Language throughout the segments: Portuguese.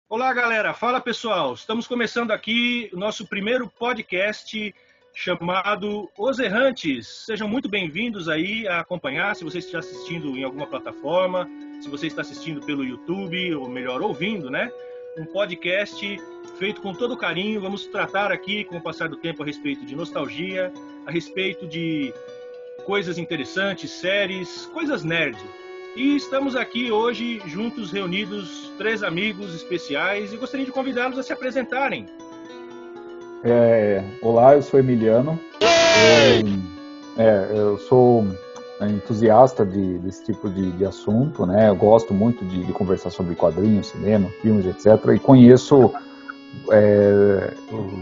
Olá, galera. Fala, pessoal. Estamos começando aqui o nosso primeiro podcast chamado Os Errantes. Sejam muito bem-vindos aí a acompanhar, se você está assistindo em alguma plataforma, se você está assistindo pelo YouTube, ou melhor, ouvindo, né? Um podcast feito com todo carinho. Vamos tratar aqui, com o passar do tempo, a respeito de nostalgia, a respeito de coisas interessantes, séries, coisas nerd. E estamos aqui hoje, juntos, reunidos, três amigos especiais, e gostaria de convidá-los a se apresentarem. Olá, eu sou Emiliano. Eu sou entusiasta desse tipo de assunto, né? Eu gosto muito de conversar sobre quadrinhos, cinema, filmes, etc. E conheço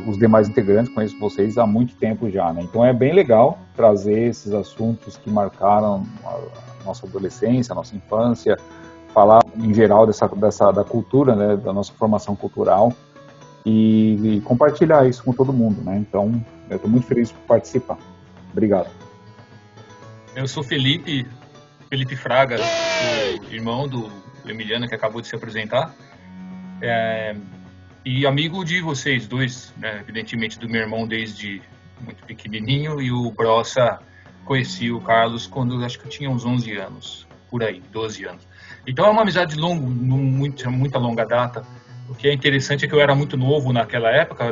os demais integrantes, conheço vocês há muito tempo já, né? Então é bem legal trazer esses assuntos que marcaram a nossa adolescência, a nossa infância, falar em geral da cultura, né? Da nossa formação cultural. E compartilhar isso com todo mundo, né? Então, eu estou muito feliz por participar. Obrigado. Eu sou Felipe Fraga, o irmão do Emiliano, que acabou de se apresentar, e amigo de vocês dois, né? Evidentemente do meu irmão desde muito pequenininho, e o Brossa, conheci o Carlos quando acho que eu tinha uns 11 anos, por aí, 12 anos. Então é uma amizade de muita longa data. O que é interessante é que eu era muito novo naquela época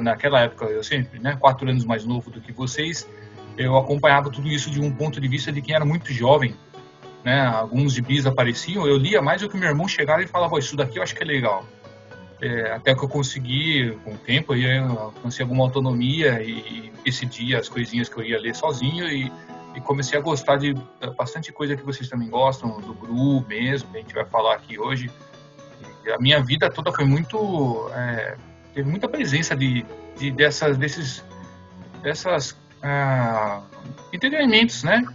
eu sempre, 4 anos mais novo do que vocês, eu acompanhava tudo isso de um ponto de vista de quem era muito jovem, né? Alguns gibis apareciam, eu lia mais do que o meu irmão chegava e falava, isso daqui eu acho que é legal. Até que eu consegui, com o tempo, eu consegui alguma autonomia e decidi as coisinhas que eu ia ler sozinho e comecei a gostar de bastante coisa que vocês também gostam, do Gru mesmo, que a gente vai falar aqui hoje. A minha vida toda foi teve muita presença desses entretenimentos, né?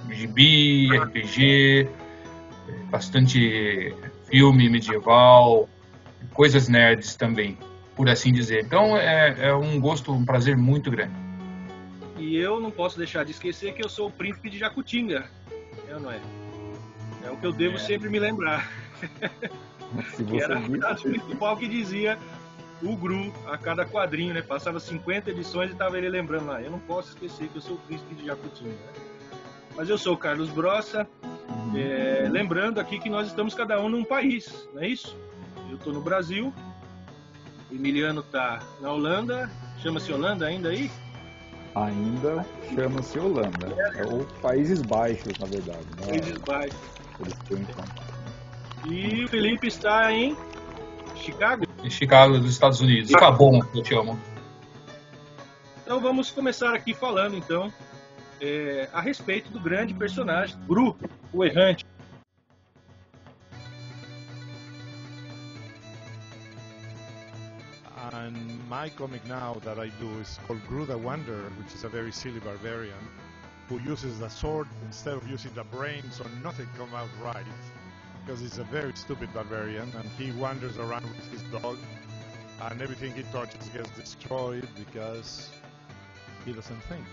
Gibi, RPG, bastante filme medieval, coisas nerds também, por assim dizer. Então é um gosto, um prazer muito grande. E eu não posso deixar de esquecer que eu sou o príncipe de Jacutinga. Não é? É o que eu devo sempre me lembrar. Que era a frase principal que dizia o Gru a cada quadrinho, né? Passava 50 edições e estava ele lembrando lá. Eu não posso esquecer que eu sou o príncipe de Jacutinga. Né? Mas eu sou o Carlos Brossa. Lembrando aqui que nós estamos cada um num país, não é isso? Eu estou no Brasil, o Emiliano está na Holanda. Chama-se Holanda ainda aí? Ainda chama-se Holanda. É o Países Baixos, na verdade. Né? Países Baixos. E o Felipe está em Chicago? Em Chicago, dos Estados Unidos. Fica bom, eu te amo. Então vamos começar aqui falando, então, a respeito do grande personagem, Gru, o Errante. And my comic now that I do is called Gru the Wanderer, which is a very silly barbarian who uses the sword instead of using the brain, so nothing comes out right. Because he's a very stupid barbarian, and he wanders around with his dog, and everything he touches gets destroyed because he doesn't think.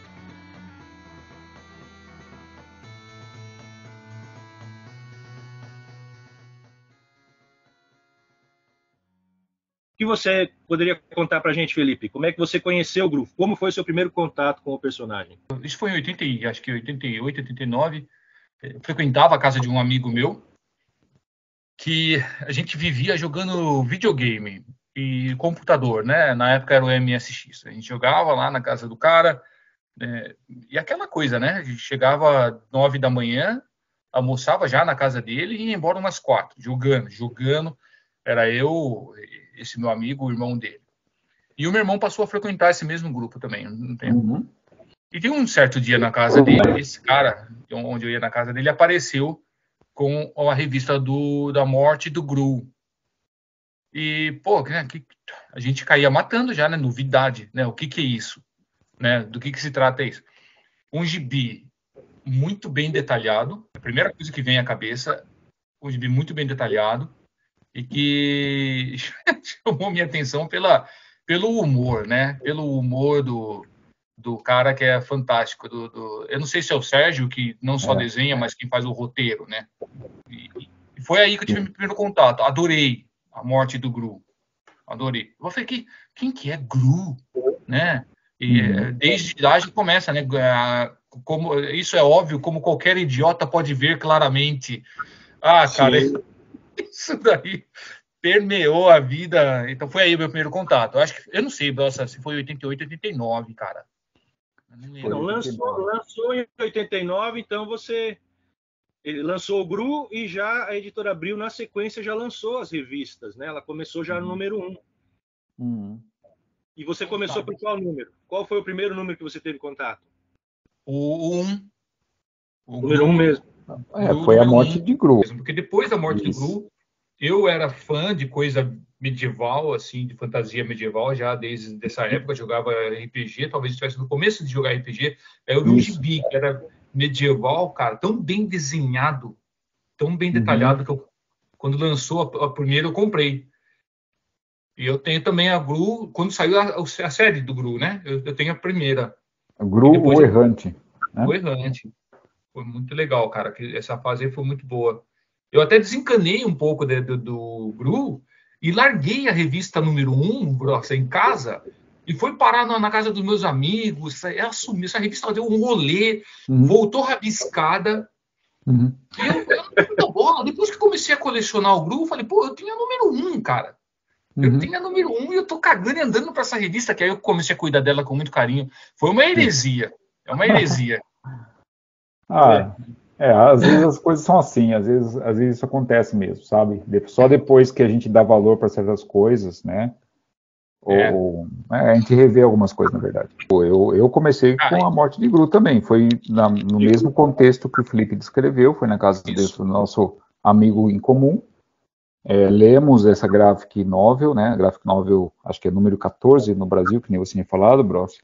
O que você poderia contar pra gente, Felipe? Como é que você conheceu o Gru? Como foi o seu primeiro contato com o personagem? Isso foi em acho que 88, 89. Eu frequentava a casa de um amigo meu, que a gente vivia jogando videogame e computador, né? Na época era o MSX. A gente jogava lá na casa do cara, e aquela coisa, né? A gente chegava 9 da manhã, almoçava já na casa dele e ia embora umas 4, jogando. Era eu, esse meu amigo, o irmão dele. E o meu irmão passou a frequentar esse mesmo grupo também, um tempo. E de um certo dia na casa dele, esse cara, onde eu ia na casa dele, apareceu com a revista da morte do Gru. E, a gente caía matando já, né? Novidade, né? O que é isso? Né? Do que se trata isso? Um gibi muito bem detalhado. A primeira coisa que vem à cabeça, um gibi muito bem detalhado e que chamou minha atenção pelo humor, né? Pelo humor do cara que é fantástico. Eu não sei se é o Sérgio, que não só desenha, mas quem faz o roteiro, né? E foi aí que eu tive meu primeiro contato. Adorei a morte do Gru. adorei. Eu falei, quem que é Gru, né? E desde lá já começa, né? Como, isso é óbvio, como qualquer idiota pode ver claramente. Ah, cara, isso daí permeou a vida. Então foi aí o meu primeiro contato. Eu não sei, nossa, se foi 88, 89, cara. Eu não lembro. Então, lançou em 89, então ele lançou o Gru e já a Editora Abril, na sequência, já lançou as revistas, né? Ela começou já no número 1. E você começou por qual número? Qual foi o primeiro número que você teve contato? O 1. O número 1 mesmo. Foi a morte de Gru. Porque depois da morte de Gru, eu era fã de coisa medieval, assim, de fantasia medieval, já desde essa época eu jogava RPG, talvez estivesse no começo de jogar RPG, eu vi um gibi que era medieval, cara, tão bem desenhado, tão bem detalhado, que quando lançou a primeira eu comprei. E eu tenho também a Gru, quando saiu a série do Gru, né? Eu tenho a primeira. Gru, o Errante. O Errante. Foi muito legal, cara. Essa fase aí foi muito boa. Eu até desencanei um pouco do Gru e larguei a revista número 1, em casa, e foi parar na casa dos meus amigos. Essa revista deu um rolê, voltou rabiscada. E eu não dei muita bola. Depois que comecei a colecionar o Gru, eu falei, pô, eu tinha a número 1, cara. Eu tenho a número 1 e eu tô cagando e andando pra essa revista, que aí eu comecei a cuidar dela com muito carinho. Foi uma heresia. É uma heresia. Às vezes as coisas são assim, às vezes isso acontece mesmo, sabe? Só depois que a gente dá valor para certas coisas, né? A gente revê algumas coisas, na verdade. Eu comecei com a morte de Gru também, foi no mesmo contexto que o Felipe descreveu, foi na casa do nosso amigo em comum. Lemos essa graphic novel, né? Graphic novel, acho que é número 14 no Brasil, que nem você tinha falado, Bros.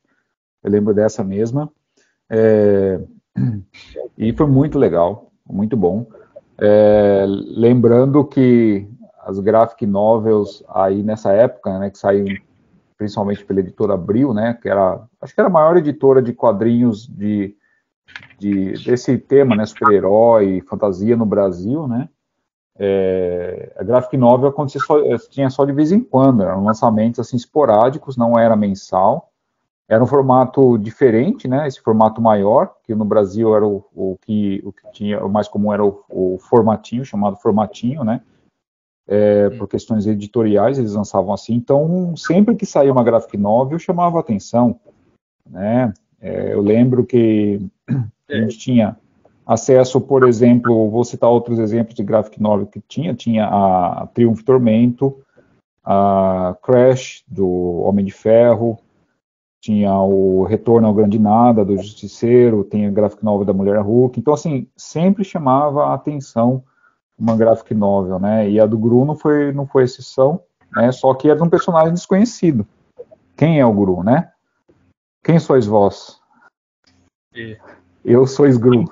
Eu lembro dessa mesma. E foi muito legal, muito bom. Lembrando que as graphic novels aí nessa época, né, que saíram principalmente pela editora Abril, né, acho que era a maior editora de quadrinhos desse tema, né, super-herói, fantasia no Brasil, né. A graphic novel acontecia tinha só de vez em quando, eram lançamentos assim esporádicos, não era mensal. Era um formato diferente, né? Esse formato maior, que no Brasil era o que tinha, o mais comum era o formatinho, chamado formatinho, né? Por questões editoriais, eles lançavam assim. Então, sempre que saía uma graphic novel, chamava atenção, né? Eu lembro que a gente tinha acesso, por exemplo, vou citar outros exemplos de graphic novel que tinha a Triunfo e Tormento, a Crash, do Homem de Ferro, tinha o Retorno ao Grande Nada, do Justiceiro, tem a graphic novel da Mulher Hulk. Então, assim, sempre chamava a atenção uma graphic novel, né? E a do Gru não foi exceção, né? Só que era de um personagem desconhecido. Quem é o Gru, né? Quem sois vós? Eu sou Gru.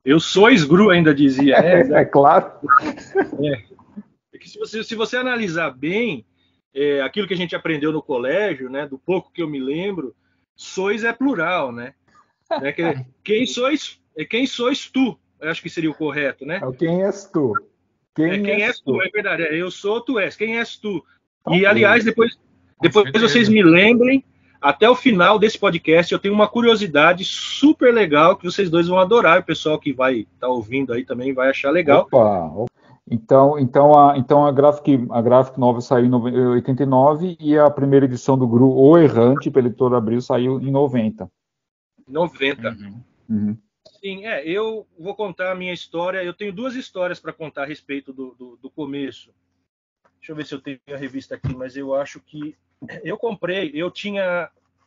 Eu sou Gru, ainda dizia. É claro. É que se você analisar bem, aquilo que a gente aprendeu no colégio, né, do pouco que eu me lembro, sois é plural, né? Quem sois tu? Eu acho que seria o correto, né? Quem és tu? Quem és tu? É verdade. Eu sou, tu és. Quem és tu? E, aliás, depois vocês me lembrem, até o final desse podcast, eu tenho uma curiosidade super legal que vocês dois vão adorar. O pessoal que vai estar ouvindo aí também vai achar legal. Opa. Então a graphic novel saiu em 89 e a primeira edição do Gru, O Errante, pela editora Abril, saiu em 90. 90. Sim, eu vou contar a minha história. Eu tenho duas histórias para contar a respeito do começo. Deixa eu ver se eu tenho a revista aqui, mas eu acho que eu comprei.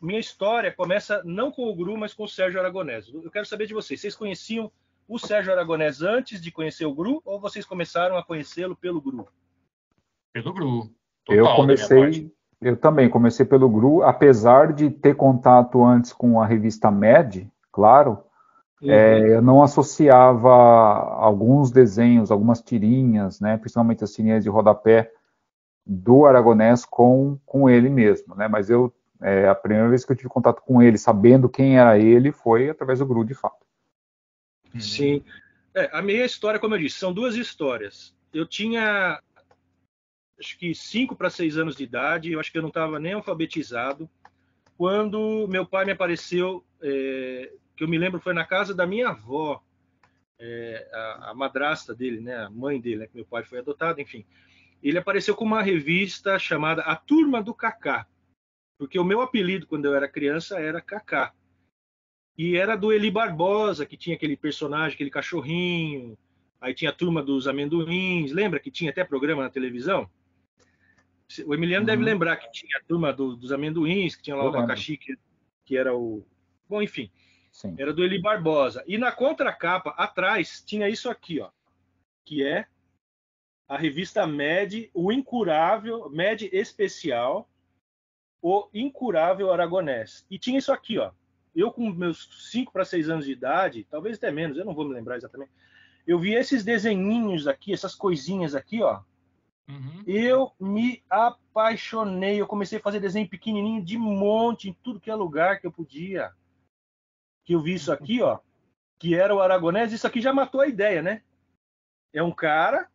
Minha história começa não com o Gru, mas com o Sérgio Aragonés. Eu quero saber de vocês. Vocês conheciam o Sérgio Aragonés antes de conhecer o Gru, ou vocês começaram a conhecê-lo pelo Gru? Pelo Gru. Eu também comecei pelo Gru, apesar de ter contato antes com a revista Mad, claro, eu não associava alguns desenhos, algumas tirinhas, né, principalmente as tirinhas de rodapé do Aragonés com ele mesmo, né, mas a primeira vez que eu tive contato com ele, sabendo quem era ele, foi através do Gru, de fato. Sim. A minha história, como eu disse, são duas histórias. Eu tinha acho que 5 para 6 anos de idade, eu acho que eu não estava nem alfabetizado, quando meu pai me apareceu, que eu me lembro foi na casa da minha avó, a madrasta dele, né, a mãe dele, né, que meu pai foi adotado, enfim. Ele apareceu com uma revista chamada A Turma do Cacá, porque o meu apelido quando eu era criança era Cacá. E era do Eli Barbosa, que tinha aquele personagem, aquele cachorrinho, aí tinha a Turma dos Amendoins, lembra que tinha até programa na televisão? O Emiliano deve lembrar que tinha a Turma dos Amendoins, que tinha lá o abacaxi, que era o... Bom, enfim, sim. Era do Eli Barbosa. E na contracapa, atrás, tinha isso aqui, ó, que é a revista Med, o Incurável, Med Especial, o Incurável Aragonés. E tinha isso aqui, ó. Eu com meus 5 para 6 anos de idade, talvez até menos, eu não vou me lembrar exatamente, eu vi esses desenhinhos aqui, essas coisinhas aqui, ó. Eu me apaixonei, eu comecei a fazer desenho pequenininho de monte, em tudo que é lugar que eu podia. Que eu vi isso aqui, ó, que era o Aragonés, isso aqui já matou a ideia, né? É um cara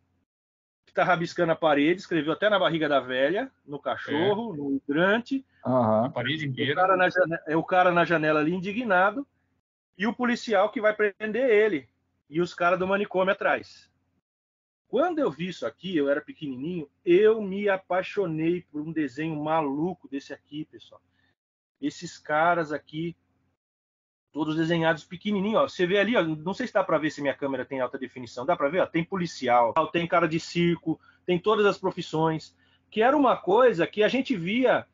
que tá rabiscando a parede, escreveu até na barriga da velha, no cachorro, no hidrante. A parede inteira. O cara na janela ali, indignado, e o policial que vai prender ele, e os caras do manicômio atrás. Quando eu vi isso aqui, eu era pequenininho, eu me apaixonei por um desenho maluco desse aqui, pessoal. Esses caras aqui, todos desenhados pequenininho, ó. Você vê ali, ó, não sei se dá para ver se minha câmera tem alta definição, dá para ver, ó, tem policial, tem cara de circo, tem todas as profissões, que era uma coisa que a gente via,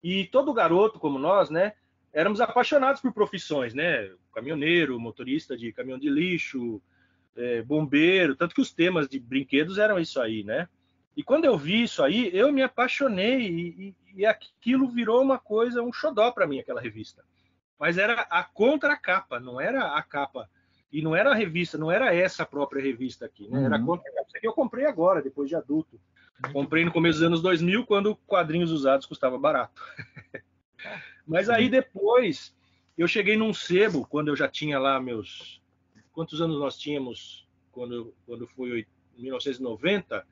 e todo garoto como nós, né, éramos apaixonados por profissões, né, caminhoneiro, motorista de caminhão de lixo, bombeiro, tanto que os temas de brinquedos eram isso aí, né, e quando eu vi isso aí, eu me apaixonei, e aquilo virou uma coisa, um xodó para mim, aquela revista. Mas era a contracapa, não era a capa. E não era a revista, não era essa própria revista aqui, né? Era a contracapa. Isso aqui eu comprei agora, depois de adulto. Comprei no começo dos anos 2000, quando quadrinhos usados custava barato. Mas aí depois, eu cheguei num sebo, quando eu já tinha lá meus... Quantos anos nós tínhamos quando foi em 1990?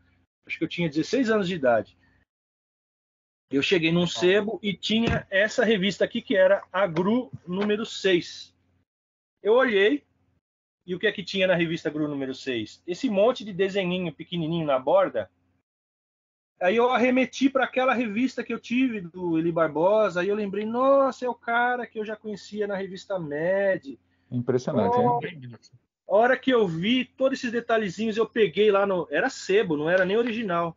Acho que eu tinha 16 anos de idade. Eu cheguei num sebo e tinha essa revista aqui, que era a GRU número 6. Eu olhei, e o que é que tinha na revista GRU número 6? Esse monte de desenhinho pequenininho na borda. Aí eu arremeti para aquela revista que eu tive, do Eli Barbosa, aí eu lembrei, nossa, é o cara que eu já conhecia na revista Med. Impressionante, hein? A hora que eu vi todos esses detalhezinhos, eu peguei lá no... Era sebo, não era nem original.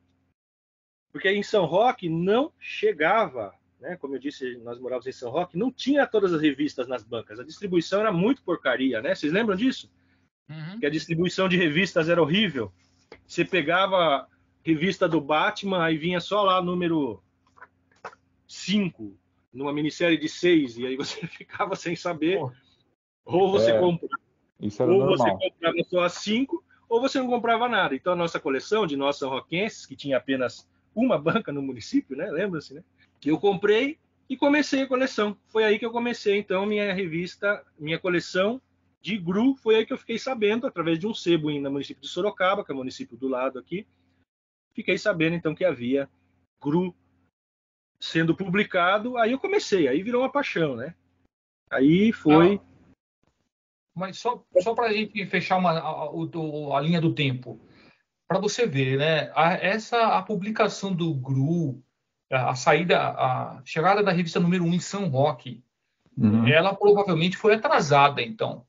Porque em São Roque não chegava, né? Como eu disse, nós morávamos em São Roque, não tinha todas as revistas nas bancas. A distribuição era muito porcaria, né? Vocês lembram disso? Que a distribuição de revistas era horrível. Você pegava revista do Batman, aí vinha só lá número 5, numa minissérie de 6, e aí você ficava sem saber. Ou você comprava, isso era normal. Você comprava só as 5, ou você não comprava nada. Então a nossa coleção de nós são-roquenses, que tinha apenas uma banca no município, né? Lembra-se, né? Que eu comprei e comecei a coleção. Foi aí que eu comecei, então, minha revista, minha coleção de GRU. Foi aí que eu fiquei sabendo, através de um sebo no município de Sorocaba, que é o município do lado aqui. Fiquei sabendo, então, que havia GRU sendo publicado. Aí eu comecei, aí virou uma paixão, né? Aí foi... Mas só para a gente fechar a linha do tempo, para você ver, né? A publicação do GRU, a chegada da revista número 1 em São Roque, ela provavelmente foi atrasada, então.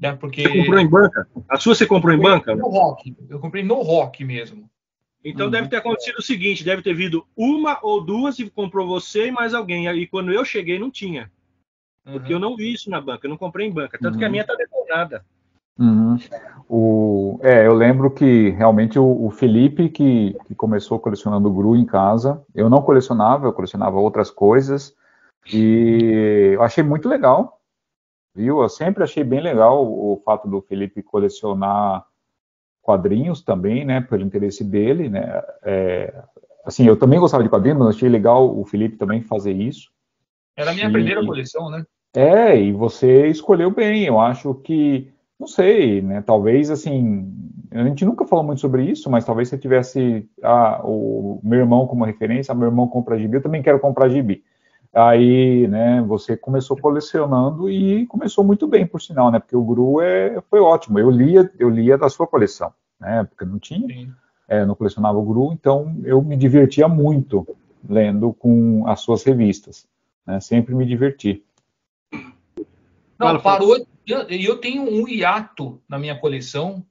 Né? Porque... Você comprou em banca? A sua você comprou em banca? No Roque. Eu comprei no Roque mesmo. Então deve ter acontecido o seguinte, deve ter vindo uma ou duas e comprou você e mais alguém. E quando eu cheguei não tinha. Porque eu não vi isso na banca, eu não comprei em banca. Tanto que a minha está detonada. Eu lembro que realmente o Felipe que começou colecionando GRU em casa, eu não colecionava, eu colecionava outras coisas, e eu achei muito legal, viu? Eu sempre achei bem legal o fato do Felipe colecionar quadrinhos também, né, pelo interesse dele, né? Assim, eu também gostava de quadrinhos, mas achei legal o Felipe também fazer isso. Era a minha primeira coleção, né? E você escolheu bem, eu acho que Não sei, né? Talvez, assim, a gente nunca falou muito sobre isso, mas talvez você tivesse o meu irmão como referência, meu irmão compra gibi, eu também quero comprar gibi. Aí, né, você começou colecionando e começou muito bem, por sinal, né? Porque o Gru foi ótimo. Eu lia da sua coleção, né? Porque não tinha, Sim. não colecionava o Gru, então eu me divertia muito lendo com as suas revistas, né? Sempre me diverti. Não, parou. Eu tenho um hiato na minha coleção.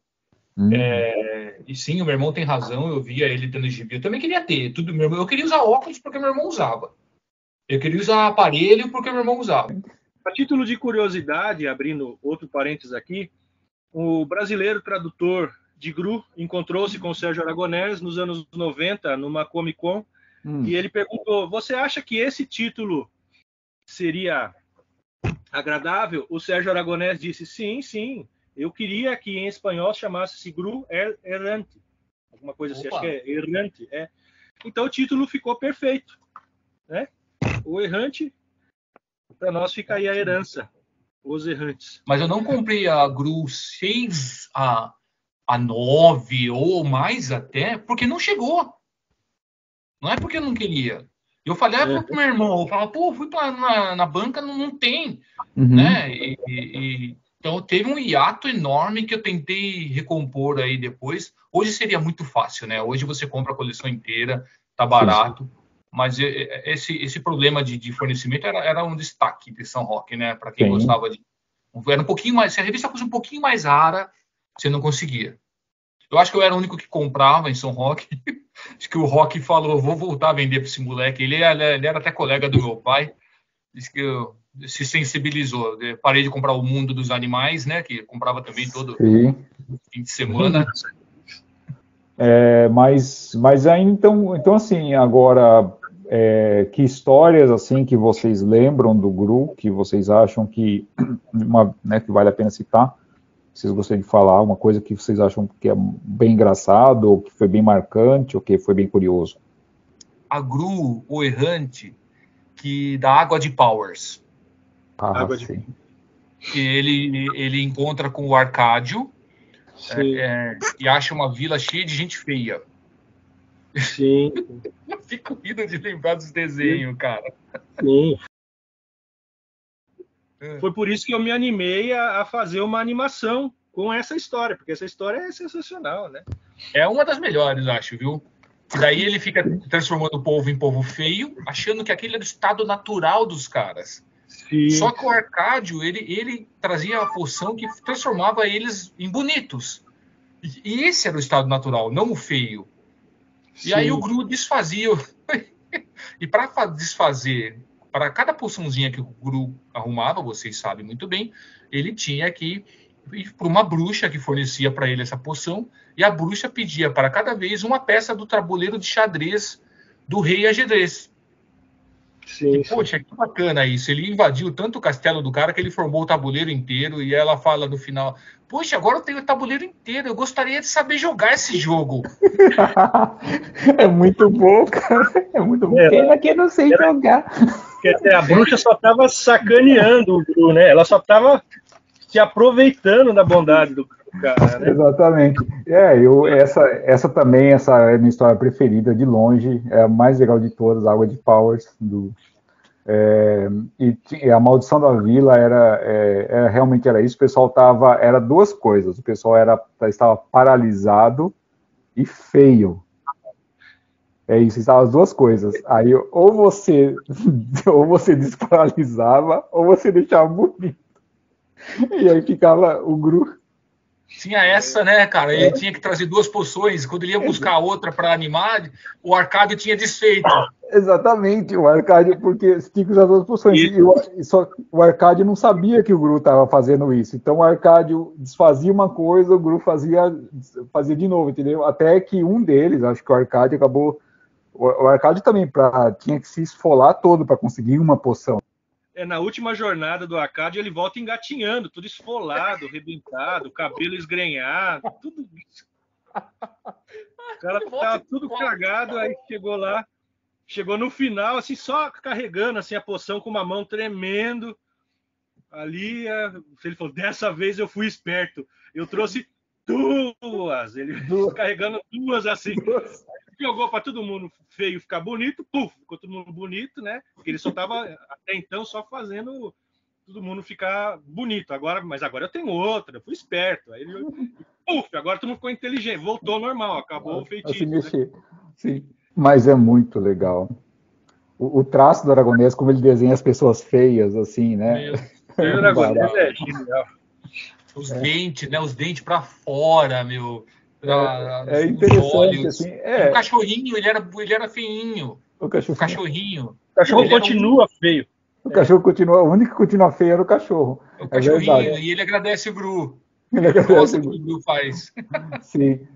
E sim, o meu irmão tem razão. Eu via ele dando gibi. Eu também queria ter. Eu queria usar óculos porque meu irmão usava. Eu queria usar aparelho porque meu irmão usava. A título de curiosidade, abrindo outro parênteses aqui, o brasileiro tradutor de Gru encontrou-se com o Sérgio Aragonés nos anos 90, numa Comic Con, e ele perguntou: você acha que esse título seria agradável? O Sérgio Aragonés disse: sim, sim, eu queria que em espanhol chamasse Gru Errante, alguma coisa assim, acho que é Errante. Então o título ficou perfeito, né? O Errante, para nós fica aí a herança, Os Errantes. Mas eu não comprei a Gru 6 a 9 ou mais até, porque não chegou. Não é porque eu não queria. Eu falava pro meu irmão, eu falava, pô, fui na banca, não tem, né? Então teve um hiato enorme que eu tentei recompor aí depois. Hoje seria muito fácil, né? Hoje você compra a coleção inteira, tá barato. Sim. Mas esse problema de fornecimento era um destaque de São Roque, né? Para quem gostava de... Era um pouquinho mais... Se a revista fosse um pouquinho mais rara, você não conseguia. Eu acho que eu era o único que comprava em São Roque. Acho que o Roque falou, vou voltar a vender para esse moleque. Ele era até colega do meu pai. Disse que se sensibilizou. Eu parei de comprar o Mundo dos Animais, né? Que comprava também todo fim de semana. Mas aí, então assim, agora, que histórias assim que vocês lembram do Gru, que vocês acham que vale a pena citar? Vocês gostariam de falar uma coisa que vocês acham que é bem engraçado, ou que foi bem marcante, ou que foi bem curioso? A Gru, o Errante, que da Água de Powers. Sim. Que ele encontra com o Arcádio e acha uma vila cheia de gente feia. Sim. Eu fico rindo de lembrar dos desenhos, cara. Sim. Foi por isso que eu me animei a fazer uma animação com essa história, porque essa história é sensacional, né? É uma das melhores, acho, viu? E daí ele fica transformando o povo em povo feio, achando que aquele era o estado natural dos caras. Sim. Só que o Arcádio, ele trazia a poção que transformava eles em bonitos. E esse era o estado natural, não o feio. Sim. E aí o Gru desfazia. E para desfazer, para cada poçãozinha que o Gru arrumava, vocês sabem muito bem, ele tinha que ir para uma bruxa que fornecia para ele essa poção, e a bruxa pedia para cada vez uma peça do tabuleiro de xadrez do rei Ajedrez. Sim, e, poxa, que bacana isso. Ele invadiu tanto o castelo do cara que ele formou o tabuleiro inteiro, e ela fala no final: poxa, agora eu tenho o tabuleiro inteiro, eu gostaria de saber jogar esse jogo. É muito bom, cara. É muito bom. Pena que eu não sei jogar. A bruxa só estava sacaneando o Gru, né? Ela só estava se aproveitando da bondade do cara, né? Exatamente. Essa também, essa é a minha história preferida, de longe, é a mais legal de todas, a Água de Powers. E a Maldição da Vila realmente era isso. O pessoal era duas coisas. O pessoal estava paralisado e feio. É isso, estavam as duas coisas. Aí ou você desparalisava, ou você deixava bonito. E aí ficava o Gru. Tinha essa, né, cara? Ele tinha que trazer duas poções. Quando ele ia buscar outra para animar, o Arcádio tinha desfeito. Exatamente, o Arcádio, porque tinha que usar duas poções. O Arcádio não sabia que o Gru estava fazendo isso. Então o Arcádio desfazia uma coisa, o Gru fazia de novo, entendeu? Até que um deles, acho que o Arcádio acabou. O Arcádio também tinha que se esfolar todo para conseguir uma poção. Na última jornada do Arcádio, ele volta engatinhando, tudo esfolado, rebentado, cabelo esgrenhado, tudo isso. O cara tava tudo cagado, aí chegou no final, assim, só carregando assim, a poção com uma mão tremendo. Ali, ele falou, dessa vez eu fui esperto. Eu trouxe 2. Ele carregando 2 assim. Jogou para todo mundo feio ficar bonito, puf, ficou todo mundo bonito, né? Porque ele só estava até então só fazendo todo mundo ficar bonito. Mas agora eu tenho outra, eu fui esperto. Aí ele, puf, agora todo mundo ficou inteligente, voltou ao normal, acabou o feitiço. Né? Sim, mas é muito legal. O traço do Aragonés, como ele desenha as pessoas feias, assim, né? O Aragonés é genial. Os dentes, né? Os dentes para fora, meu. É interessante, olhos. assim. O cachorrinho, ele era feinho. O cachorrinho. O cachorro continua feio. O cachorro continua, o único que continua feio era o cachorro. O cachorrinho, e ele agradece o Gru. Ele agradece o que o Gru faz. Sim,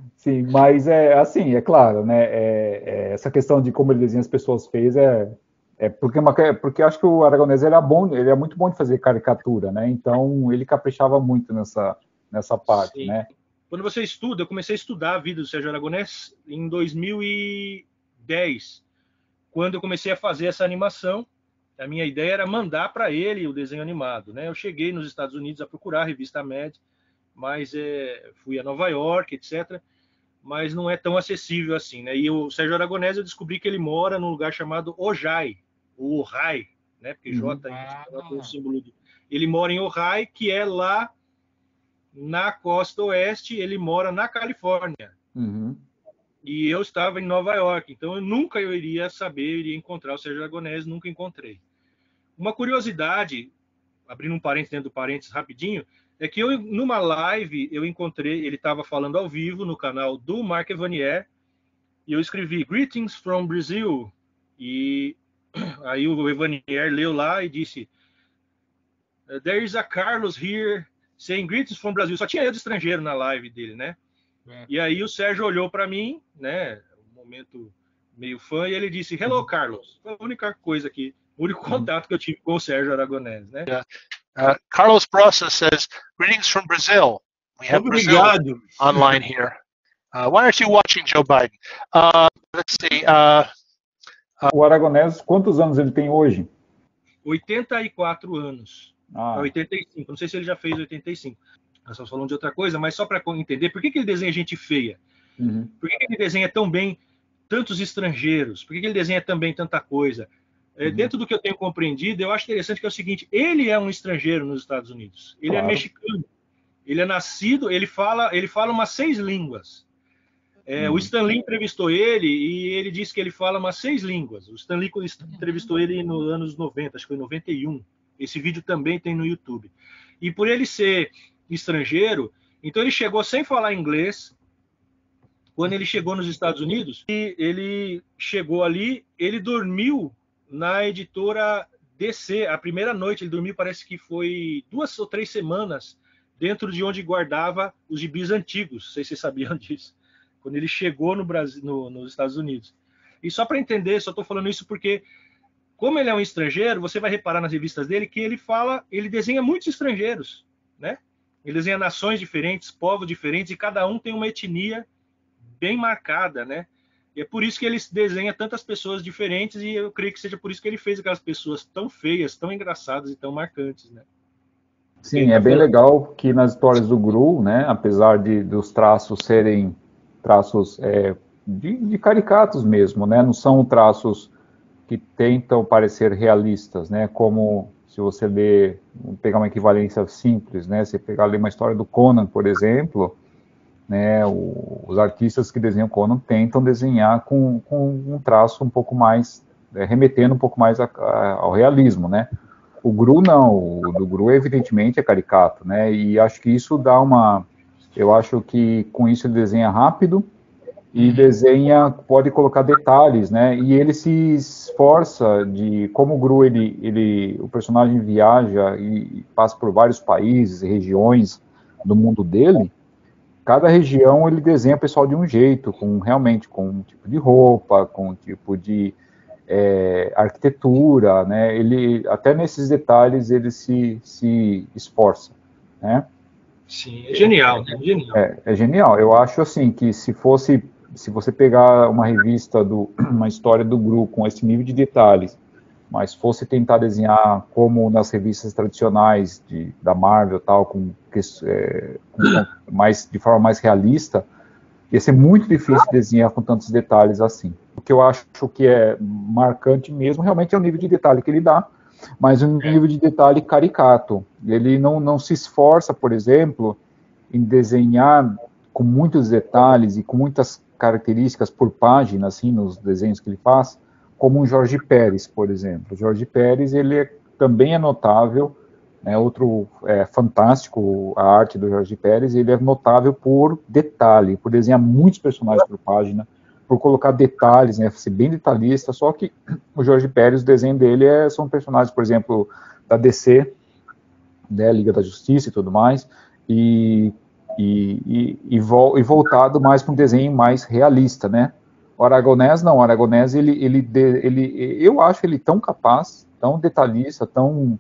mas assim, é claro, né? Essa questão de como ele desenha as pessoas feias porque acho que o Aragonés ele é muito bom de fazer caricatura, né? Então ele caprichava muito nessa parte, Sim. né? Quando você estuda, eu comecei a estudar a vida do Sérgio Aragonés em 2010, quando eu comecei a fazer essa animação. A minha ideia era mandar para ele o desenho animado, né? Eu cheguei nos Estados Unidos a procurar a revista Mad, mas fui a Nova York, etc. Mas não é tão acessível assim, né? E o Sérgio Aragonés, eu descobri que ele mora num lugar chamado Ojai, ou Ojai, né? Porque J é o símbolo ele mora em Ojai, que é lá na costa oeste, ele mora na Califórnia. Uhum. E eu estava em Nova York, então eu iria encontrar o Sérgio Aragonés, nunca encontrei. Uma curiosidade, abrindo um parênteses dentro do parênteses rapidinho, é que numa live eu encontrei, ele estava falando ao vivo no canal do Marc Evanier, e eu escrevi Greetings from Brazil, e aí o Evanier leu lá e disse There is a Carlos here saying Greetings from Brazil. Só tinha eu de estrangeiro na live dele, né? E aí o Sérgio olhou para mim, né, um momento meio fã, e ele disse Hello, Carlos. Foi a única coisa o único contato que eu tive com o Sérgio Aragonés, né? Carlos Prosa says, greetings from Brazil. We have Brazil online here. Why aren't you watching Joe Biden? Let's see. O Aragonés, quantos anos ele tem hoje? 84 anos. 85. Não sei se ele já fez 85. Nós estamos falando de outra coisa, mas só para entender por que ele desenha gente feia. Uhum. Por que ele desenha tão bem tantos estrangeiros? Por que ele desenha também tanta coisa? Dentro do que eu tenho compreendido, eu acho interessante que é o seguinte, ele é um estrangeiro nos Estados Unidos. Ele é mexicano. Ele é nascido, ele fala umas 6 línguas. O Stan Lee entrevistou ele e ele disse que ele fala umas 6 línguas. O Stan Lee entrevistou ele nos anos 90, acho que foi em 91. Esse vídeo também tem no YouTube. E por ele ser estrangeiro, então ele chegou sem falar inglês. Quando ele chegou nos Estados Unidos, ele chegou ali, ele dormiu na editora DC. A primeira noite ele dormiu, parece que foi 2 ou 3 semanas, dentro de onde guardava os gibis antigos. Não sei se vocês sabiam disso. Quando ele chegou no Brasil, nos Estados Unidos. E só para entender, só estou falando isso porque, como ele é um estrangeiro, você vai reparar nas revistas dele que ele desenha muitos estrangeiros, né? Ele desenha nações diferentes, povos diferentes, e cada um tem uma etnia bem marcada, né? E é por isso que ele desenha tantas pessoas diferentes, e eu creio que seja por isso que ele fez aquelas pessoas tão feias, tão engraçadas e tão marcantes, né? Sim, é bem legal que nas histórias do Gru, né, apesar dos traços serem traços de caricatos mesmo, né? Não são traços que tentam parecer realistas, né? Como se você pegar uma equivalência simples, né? Se pegar ali uma história do Conan, por exemplo, né? Os artistas que desenham Conan tentam desenhar com um traço um pouco mais, remetendo um pouco mais ao realismo, né? O Gru não, o do Gru evidentemente é caricato, né? E acho que isso eu acho que com isso ele desenha rápido, e pode colocar detalhes, né? E ele se esforça como o Gru, o personagem viaja e passa por vários países e regiões do mundo dele. Cada região ele desenha o pessoal de um jeito, realmente com um tipo de roupa, com um tipo de arquitetura, né? Até nesses detalhes ele se esforça, né? Sim, é genial, é genial. É genial. Eu acho assim que se você pegar uma revista uma história do Gru com esse nível de detalhes, mas fosse tentar desenhar como nas revistas tradicionais da Marvel, tal, de forma mais realista, ia ser muito difícil desenhar com tantos detalhes assim. O que eu acho que é marcante mesmo, realmente é o nível de detalhe que ele dá, mas um nível de detalhe caricato. Ele não se esforça, por exemplo, em desenhar com muitos detalhes e com muitas características por página, assim, nos desenhos que ele faz, como um Jorge Pérez, por exemplo. O Jorge Pérez, ele também é notável, né, fantástico a arte do Jorge Pérez, ele é notável por detalhe, por desenhar muitos personagens por página, por colocar detalhes, né, ser bem detalhista, só que o Jorge Pérez, o desenho dele são personagens, por exemplo, da DC, né, Liga da Justiça e tudo mais, e voltado mais para um desenho mais realista, né? O Aragonés não, o Aragonés, eu acho ele tão capaz, tão detalhista, tão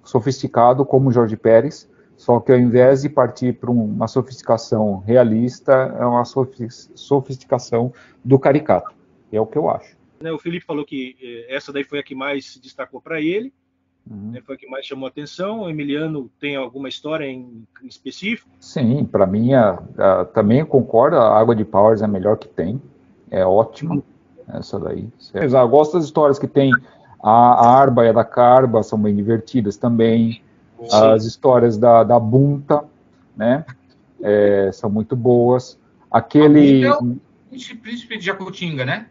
sofisticado como o Jorge Pérez, só que ao invés de partir para uma sofisticação realista, é uma sofisticação do caricato, é o que eu acho. O Felipe falou que essa daí foi a que mais se destacou para ele, foi a que mais chamou a atenção. O Emiliano tem alguma história em específico? Sim, para mim, também concordo, a Água de Powers é a melhor que tem, é ótima, essa daí. Eu gosto das histórias que tem a Arba e a da Carba, são bem divertidas também. Sim. As histórias da Bunta, né, são muito boas. Aquele... A Bunta é o príncipe de Jacutinga, né?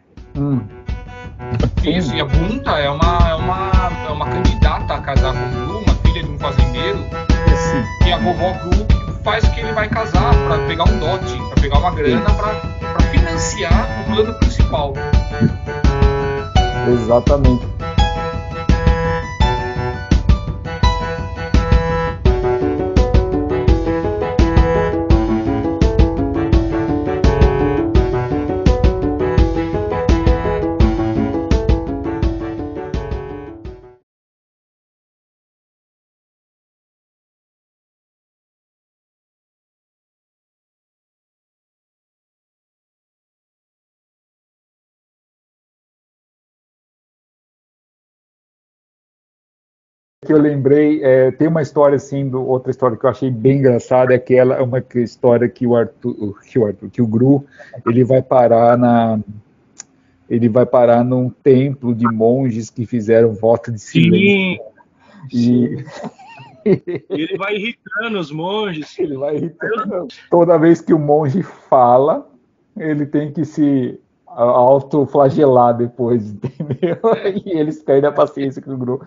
Isso, e a Bunta é uma candidata a casar com o Gru, uma filha de um fazendeiro. Sim. E a vovó Gru faz que ele vai casar para pegar um dote, para pegar uma grana para financiar o plano principal. Exatamente. Que eu lembrei, tem uma história assim, outra história que eu achei bem engraçada, é uma história que o Gru, ele vai parar num templo de monges que fizeram voto de silêncio. Sim. Ele vai irritando os monges. Ele vai irritando. Toda vez que o monge fala, ele tem que se autoflagelar depois, entendeu? E eles perdem a paciência com o Gru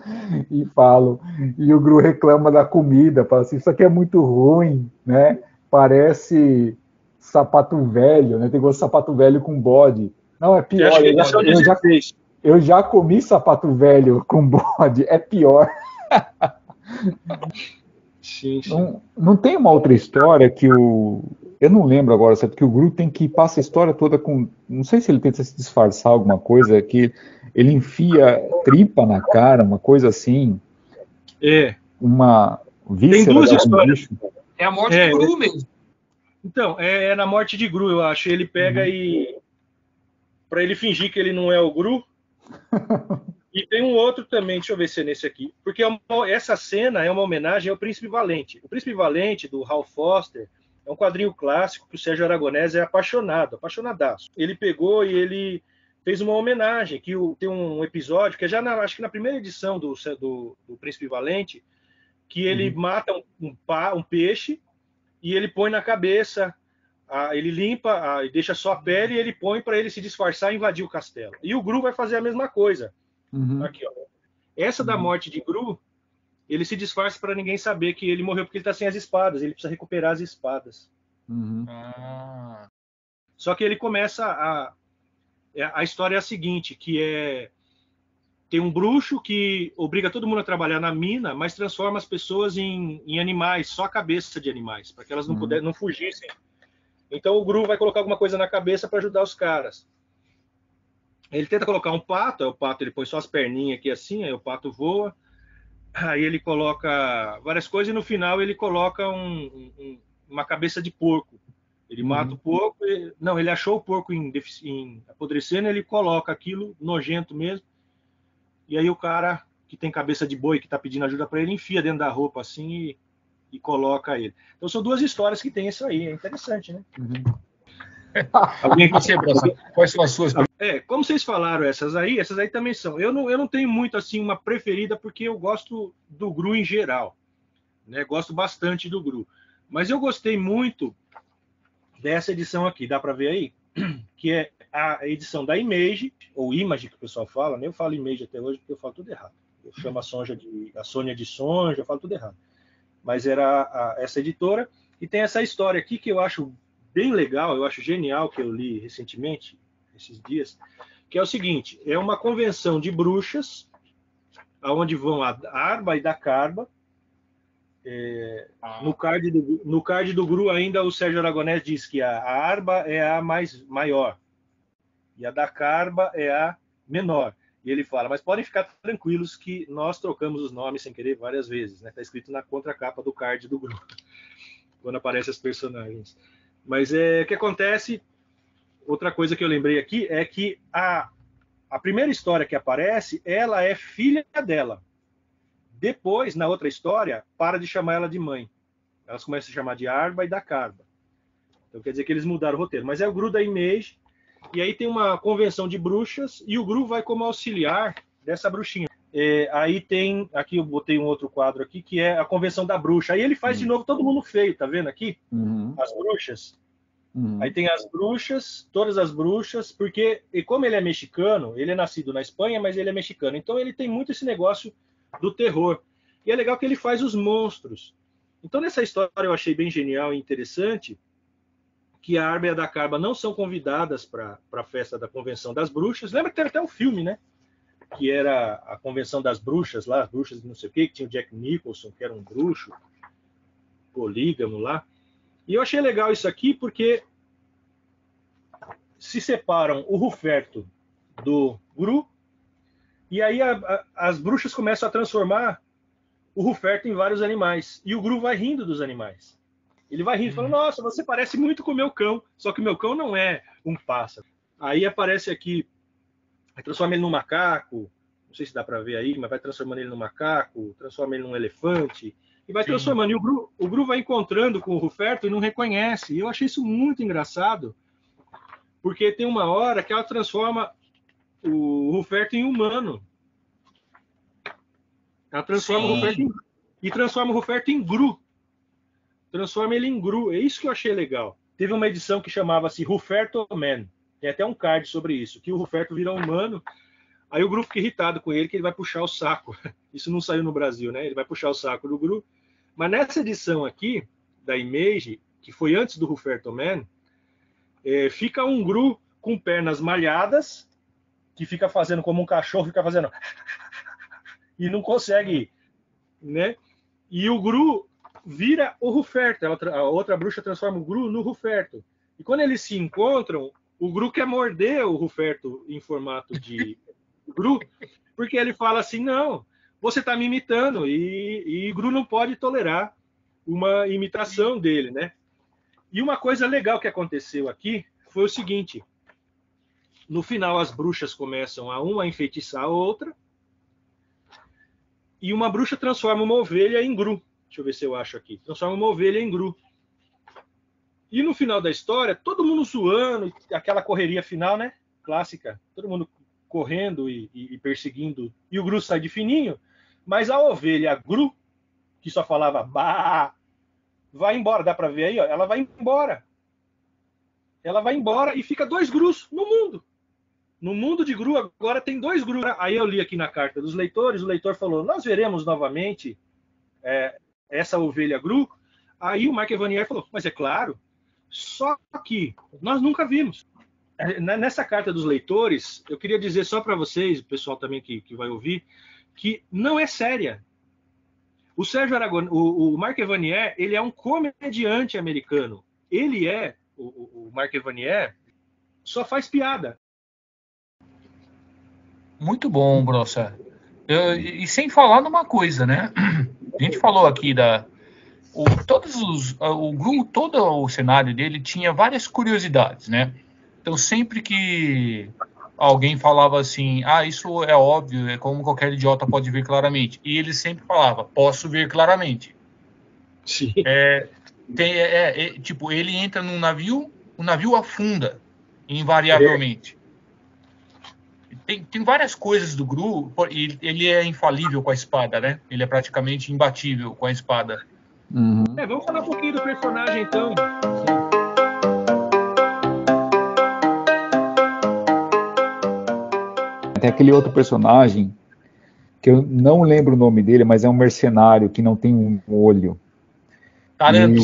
e falam. E o Gru reclama da comida, fala assim, isso aqui é muito ruim, né? Parece sapato velho, né? Tem gosto de sapato velho com bode. Não, é pior. Eu já comi sapato velho com bode, é pior. Sim. Não tem uma outra história que eu não lembro agora, sabe? Que o Gru tem que passar a história toda com... Não sei se ele tenta se disfarçar alguma coisa, que ele enfia tripa na cara, uma coisa assim. Uma víscera. Tem duas histórias. É a morte do Gru mesmo. Então, é na morte de Gru, eu acho. Ele pega e... Pra ele fingir que ele não é o Gru. E tem um outro também, deixa eu ver se é nesse aqui. Porque essa cena é uma homenagem ao Príncipe Valente. O Príncipe Valente, do Hal Foster, é um quadrinho clássico que o Sérgio Aragonés é apaixonadaço. Ele pegou e ele fez uma homenagem, que tem um episódio, que é acho que na primeira edição do Príncipe Valente, que ele mata um peixe e ele põe na cabeça, ele limpa, deixa só a pele e ele põe para ele se disfarçar e invadir o castelo. E o Gru vai fazer a mesma coisa. Aqui, ó. Essa da morte de Gru, ele se disfarça para ninguém saber que ele morreu porque ele está sem as espadas. Ele precisa recuperar as espadas. Só que ele começa a história é a seguinte, que tem um bruxo que obriga todo mundo a trabalhar na mina, mas transforma as pessoas em animais, só a cabeça de animais, para que elas não fugissem. Então o Gru vai colocar alguma coisa na cabeça para ajudar os caras. Ele tenta colocar um pato, o pato ele põe só as perninhas aqui assim, aí o pato voa. Aí ele coloca várias coisas e no final ele coloca uma cabeça de porco. Ele mata o porco. Ele achou o porco apodrecendo, ele coloca aquilo nojento mesmo. e aí o cara que tem cabeça de boi, que está pedindo ajuda para ele, enfia dentro da roupa assim e coloca ele. Então são duas histórias que tem isso aí, é interessante, né? Alguém você, quais são as suas? Como vocês falaram essas aí também são. Eu não tenho muito assim uma preferida, porque eu gosto do GRU em geral, né? Gosto bastante do GRU. Mas eu gostei muito dessa edição aqui, dá para ver aí? Que é a edição da Image, ou Image que o pessoal fala, né? Eu falo Image até hoje porque eu falo tudo errado. Eu chamo a Sônia de Sonja, eu falo tudo errado. Mas era essa editora, e tem essa história aqui que eu acho bem legal, eu acho genial, que eu li recentemente, esses dias, que é o seguinte: é uma convenção de bruxas, onde vão a Arba e da Carba. No card do GRU ainda o Sérgio Aragonés diz que a Arba é a maior e a da Carba é a menor. E ele fala, mas podem ficar tranquilos que nós trocamos os nomes sem querer várias vezes, né? Está escrito na contracapa do card do GRU, quando aparecem os personagens. Mas o que acontece, outra coisa que eu lembrei aqui, é que a primeira história que aparece, ela é filha dela. Depois, na outra história, para de chamar ela de mãe. Elas começam a chamar de Arba e da Carba. Então quer dizer que eles mudaram o roteiro. Mas é o GRU da Image, e aí tem uma convenção de bruxas, e o GRU vai como auxiliar dessa bruxinha. Aí tem, aqui eu botei um outro quadro aqui, que é a convenção da bruxa. Aí ele faz de novo todo mundo feio, tá vendo aqui? As bruxas. Aí tem as bruxas, todas as bruxas, porque, e como ele é mexicano, ele é nascido na Espanha, mas ele é mexicano. Então ele tem muito esse negócio do terror. E é legal que ele faz os monstros. Então nessa história eu achei bem genial e interessante, que a Arba e a da Carba não são convidadas para a festa da Convenção das Bruxas. Lembra que teve até um filme, né? Que era a Convenção das Bruxas, lá, as bruxas de não sei o quê, que tinha o Jack Nicholson, que era um bruxo, polígamo lá. E eu achei legal isso aqui, porque se separam o Ruferto do GRU, e aí as bruxas começam a transformar o Ruferto em vários animais. E o GRU vai rindo dos animais. Ele vai rindo, falando, nossa, você parece muito com o meu cão. Só que o meu cão não é um pássaro. Aí aparece aqui, vai transformar ele num macaco. Não sei se dá para ver aí, mas vai transformando ele num macaco, transforma ele num elefante. E vai transformando. E o GRU vai encontrando com o Ruferto e não reconhece. E eu achei isso muito engraçado. Porque tem uma hora que ela transforma o Ruferto em humano. Ela transforma o Ruferto e transforma o Ruferto em GRU. Transforma ele em GRU. É isso que eu achei legal. Teve uma edição que chamava-se Ruferto Man. Tem até um card sobre isso, que o Ruferto vira humano. Aí o GRU fica irritado com ele, que ele vai puxar o saco. Isso não saiu no Brasil, né? Ele vai puxar o saco do GRU. Mas nessa edição aqui, da Image, que foi antes do Ruferto Man, fica um GRU com pernas malhadas, que fica fazendo como um cachorro, fica fazendo... e não consegue, né? E o GRU vira o Ruferto. A outra bruxa transforma o GRU no Ruferto. E quando eles se encontram, o GRU quer morder o Ruferto em formato de GRU, porque ele fala assim, não, você está me imitando, e o GRU não pode tolerar uma imitação dele, né? E uma coisa legal que aconteceu aqui foi o seguinte, no final as bruxas começam a enfeitiçar a outra, e uma bruxa transforma uma ovelha em GRU. Deixa eu ver se eu acho aqui. Transforma uma ovelha em GRU. E no final da história, todo mundo zoando, aquela correria final, né? Clássica. Todo mundo correndo e perseguindo. E o GRU sai de fininho. Mas a ovelha GRU, que só falava bah, vai embora. Dá pra ver aí, ó. Ela vai embora. Ela vai embora e fica 2 GRUs no mundo. No mundo de GRU agora tem 2 GRUs. Aí eu li aqui na carta dos leitores, o leitor falou, nós veremos novamente essa ovelha GRU. Aí o Mark Evanier falou, mas é claro, só que nós nunca vimos. Nessa carta dos leitores, eu queria dizer só para vocês, o pessoal também que vai ouvir, que não é séria. O Sérgio Aragon, o Mark Evanier, ele é um comediante americano. Ele o Mark Evanier, só faz piada. Muito bom, Brossa. E sem falar numa coisa, né? A gente falou aqui o GRU, todo o cenário dele tinha várias curiosidades, né? Então sempre que alguém falava assim, isso é óbvio, é como qualquer idiota pode ver claramente. E ele sempre falava, posso ver claramente. Sim. Tipo, ele entra num navio, o navio afunda, invariavelmente. Tem várias coisas do Gru, ele é infalível com a espada, né? Ele é praticamente imbatível com a espada. Uhum. Vamos falar um pouquinho do personagem, então. Tem aquele outro personagem, que eu não lembro o nome dele, mas é um mercenário que não tem um olho. Taranto.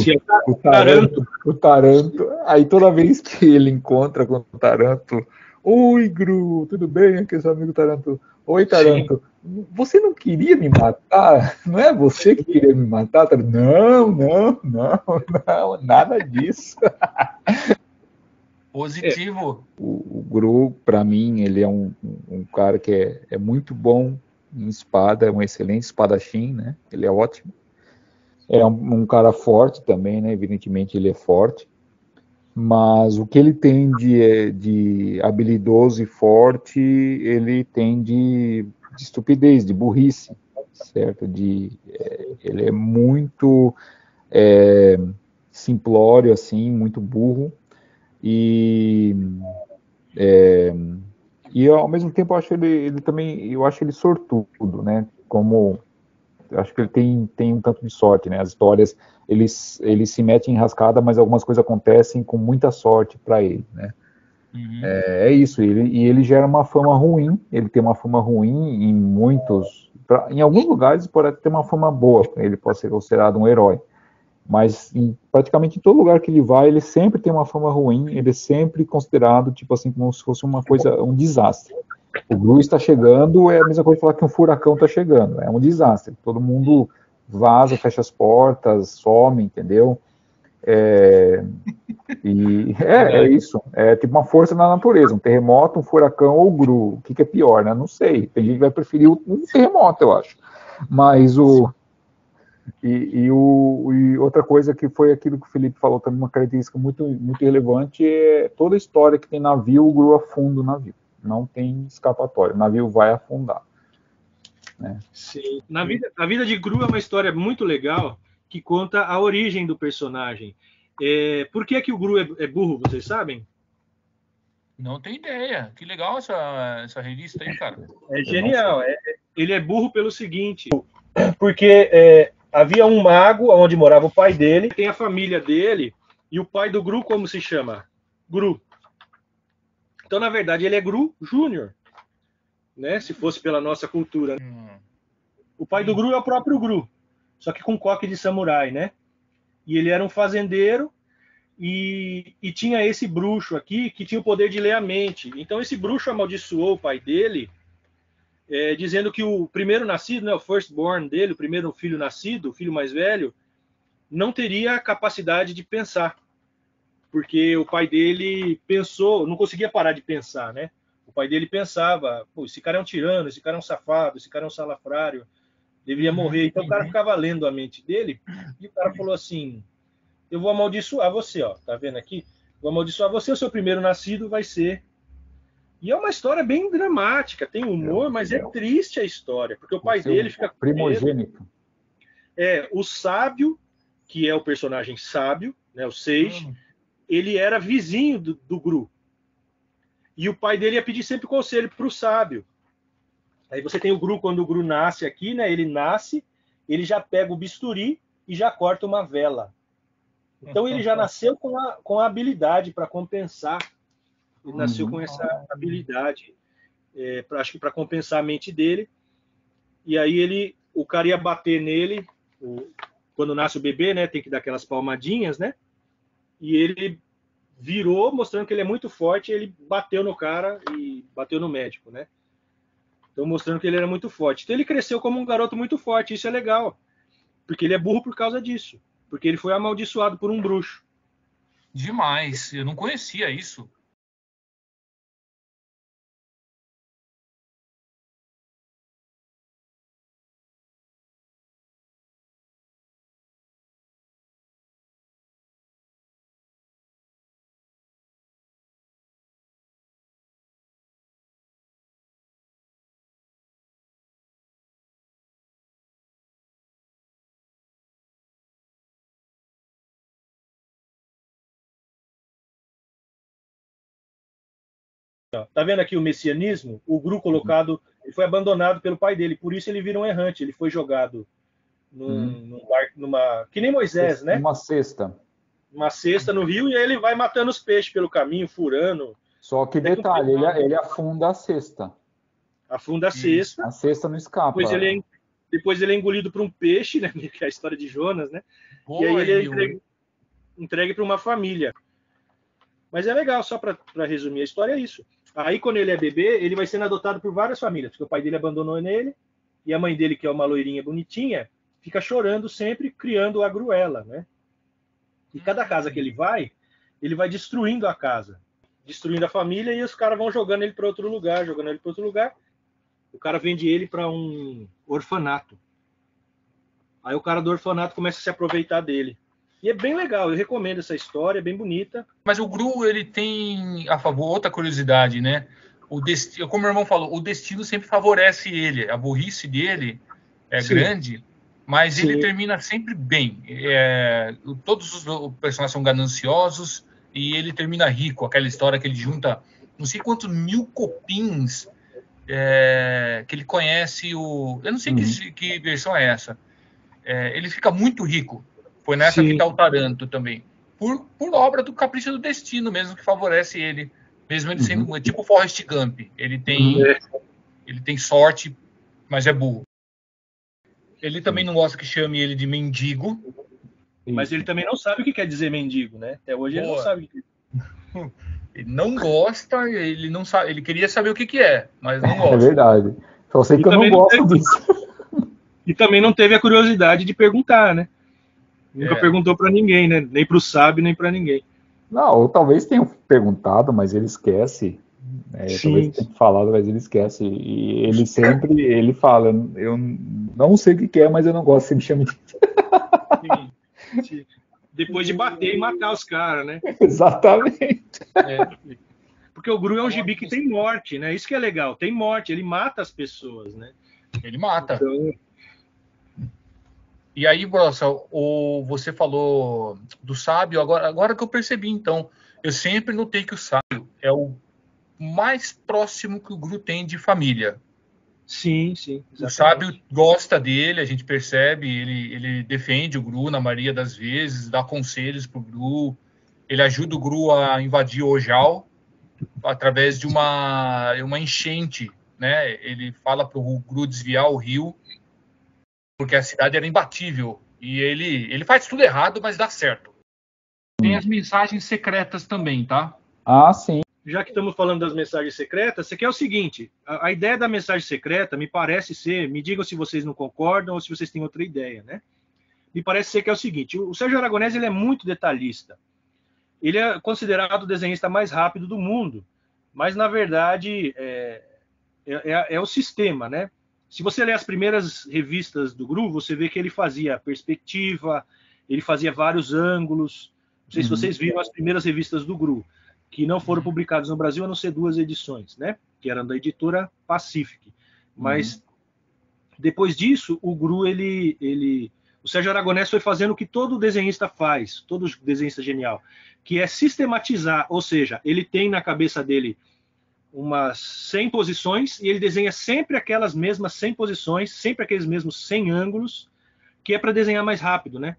O Taranto. Aí toda vez que ele encontra com o Taranto, oi, Gru, tudo bem? Aqui é seu amigo Taranto. Oi, Taranto. Sim. Você não queria me matar? Não é você que queria me matar? Taranto, não, nada disso. Positivo. O Gru, para mim, ele é um cara que é muito bom em espada, é um excelente espadachim, né? Ele é ótimo. É um cara forte também, né? Evidentemente ele é forte. Mas o que ele tem de habilidoso e forte, ele tem de estupidez, de burrice, certo? Ele é muito simplório, assim, muito burro. E ao mesmo tempo eu acho ele também, eu acho ele sortudo, né? Como eu acho que ele tem um tanto de sorte, né? As histórias, ele se mete em enrascada, mas algumas coisas acontecem com muita sorte para ele, né? Uhum. É isso, ele gera uma fama ruim, ele tem uma fama ruim em muitos, em alguns lugares pode ter uma fama boa, ele pode ser considerado um herói, mas praticamente em todo lugar que ele vai, ele sempre tem uma fama ruim, ele é sempre considerado, tipo assim, como se fosse uma coisa, um desastre. O Gru está chegando, é a mesma coisa que falar que um furacão está chegando, é um desastre. Todo mundo vaza, fecha as portas, some, entendeu? É isso, é tipo uma força na natureza, um terremoto, um furacão ou o Gru, o que é pior, né? Não sei, tem gente que vai preferir um terremoto, eu acho. Mas e outra coisa que foi aquilo que o Felipe falou também, uma característica muito relevante é toda a história que tem navio, o Gru afunda o navio. Não tem escapatória, o navio vai afundar. Né? Sim. A vida de Gru é uma história muito legal que conta a origem do personagem. Por que o Gru é burro, vocês sabem? Não tenho ideia. Que legal essa revista aí, cara. É genial. Ele é burro pelo seguinte, porque havia um mago onde morava o pai dele, tem a família dele, e o pai do Gru como se chama? Gru. Então, na verdade, ele é Gru Júnior, né? Se fosse pela nossa cultura. O pai do Gru é o próprio Gru, só que com coque de samurai, né? E ele era um fazendeiro e tinha esse bruxo aqui que tinha o poder de ler a mente. Então, esse bruxo amaldiçoou o pai dele, dizendo que o primeiro nascido, né, o firstborn dele, o primeiro filho nascido, o filho mais velho, não teria capacidade de pensar, porque o pai dele pensou, não conseguia parar de pensar, né? O pai dele pensava, esse cara é um tirano, esse cara é um safado, esse cara é um salafrário, deveria morrer. Então o cara ficava lendo a mente dele e o cara falou assim, eu vou amaldiçoar você, ó, tá vendo aqui? Vou amaldiçoar você, o seu primeiro nascido vai ser. E é uma história bem dramática, tem humor, mas é triste a história, porque o pai dele fica primogênito. O sábio, que é o personagem sábio, né, o Sage, ele era vizinho do Gru. E o pai dele ia pedir sempre conselho para o sábio. Aí você tem o Gru, quando o Gru nasce aqui, né? Ele nasce, ele já pega o bisturi e já corta uma vela. Então ele já nasceu com a habilidade para compensar. Ele nasceu com essa habilidade, acho que para compensar a mente dele. E aí o cara ia bater nele, quando nasce o bebê, né? Tem que dar aquelas palmadinhas, né? E ele virou, mostrando que ele é muito forte, ele bateu no cara e bateu no médico, né? Então mostrando que ele era muito forte. Então ele cresceu como um garoto muito forte, isso é legal. Porque ele é burro por causa disso. Porque ele foi amaldiçoado por um bruxo. Demais, eu não conhecia isso. Tá vendo aqui o messianismo? O Gru colocado, ele foi abandonado pelo pai dele, por isso ele vira um errante. Ele foi jogado numa... Que nem Moisés, né? Uma cesta. Uma cesta no rio, e aí ele vai matando os peixes pelo caminho, furando. Só que detalhe, ele afunda a cesta. Afunda a cesta. A cesta não escapa. Depois ele é engolido por um peixe, né? Que é a história de Jonas, né? E aí ele é entregue para uma família. Mas é legal, só para resumir a história, é isso. Aí, quando ele é bebê, ele vai sendo adotado por várias famílias, porque o pai dele abandonou ele, e a mãe dele, que é uma loirinha bonitinha, fica chorando sempre, criando a Gruela, né? E cada casa que ele vai destruindo a casa, destruindo a família, e os caras vão jogando ele para outro lugar, jogando ele para outro lugar. O cara vende ele para um orfanato. Aí o cara do orfanato começa a se aproveitar dele. E é bem legal, eu recomendo essa história, é bem bonita. Mas o Gru, ele tem a favor, outra curiosidade, né? Como o meu irmão falou, o destino sempre favorece ele. A burrice dele é grande, mas ele termina sempre bem. Todos os personagens são gananciosos e ele termina rico. Aquela história que ele junta não sei quantos 1000 copins que ele conhece. Eu não sei que versão é essa. Ele fica muito rico. Foi nessa que está o Taranto também. Por obra do capricho do destino mesmo, que favorece ele. Mesmo ele sendo tipo Forrest Gump. Ele tem sorte, mas é burro. Ele também não gosta que chame ele de mendigo. Mas ele também não sabe o que quer dizer mendigo, né? Até hoje ele não sabe o que Ele não gosta, ele não sabe, ele queria saber o que é, mas não gosta. É verdade. Só sei que eu não gosto disso. E também não teve a curiosidade de perguntar, né? Nunca perguntou para ninguém, né? Nem para o sábio, nem para ninguém. Não, ou talvez tenham perguntado, mas ele esquece. Talvez tenha falado, mas ele esquece. E ele sempre fala, eu não sei o que é, mas eu não gosto que me chame disso. Sim. Depois de bater e matar os caras, né? Exatamente. Porque o Gru é um gibi que tem morte, né? Isso que é legal, tem morte, ele mata as pessoas, né? Ele mata. Então... E aí, Brossa, você falou do sábio, agora que eu percebi, então, eu sempre notei que o sábio é o mais próximo que o Gru tem de família. Sim, exatamente. O sábio gosta dele, a gente percebe, ele defende o Gru na maioria das vezes, dá conselhos pro Gru, ele ajuda o Gru a invadir Ojal através de uma enchente, né? Ele fala pro Gru desviar o rio, porque a cidade era imbatível. E ele faz tudo errado, mas dá certo. Tem as mensagens secretas também, tá? Ah, sim. Já que estamos falando das mensagens secretas, você quer o seguinte, a ideia da mensagem secreta me parece ser, me digam se vocês não concordam ou se vocês têm outra ideia, né? Me parece ser que é o seguinte, o Sérgio Aragonés ele é muito detalhista. Ele é considerado o desenhista mais rápido do mundo, mas na verdade é o sistema, né? Se você ler as primeiras revistas do Gru, você vê que ele fazia perspectiva, ele fazia vários ângulos. Não sei se vocês viram as primeiras revistas do Gru, que não foram publicadas no Brasil, a não ser 2 edições, né? Que eram da editora Pacific. Mas depois disso, o Gru, o Sérgio Aragonés foi fazendo o que todo desenhista faz, todo desenhista genial, que é sistematizar, ou seja, ele tem na cabeça dele umas 100 posições e ele desenha sempre aquelas mesmas 100 posições, sempre aqueles mesmos 100 ângulos, que é para desenhar mais rápido, né?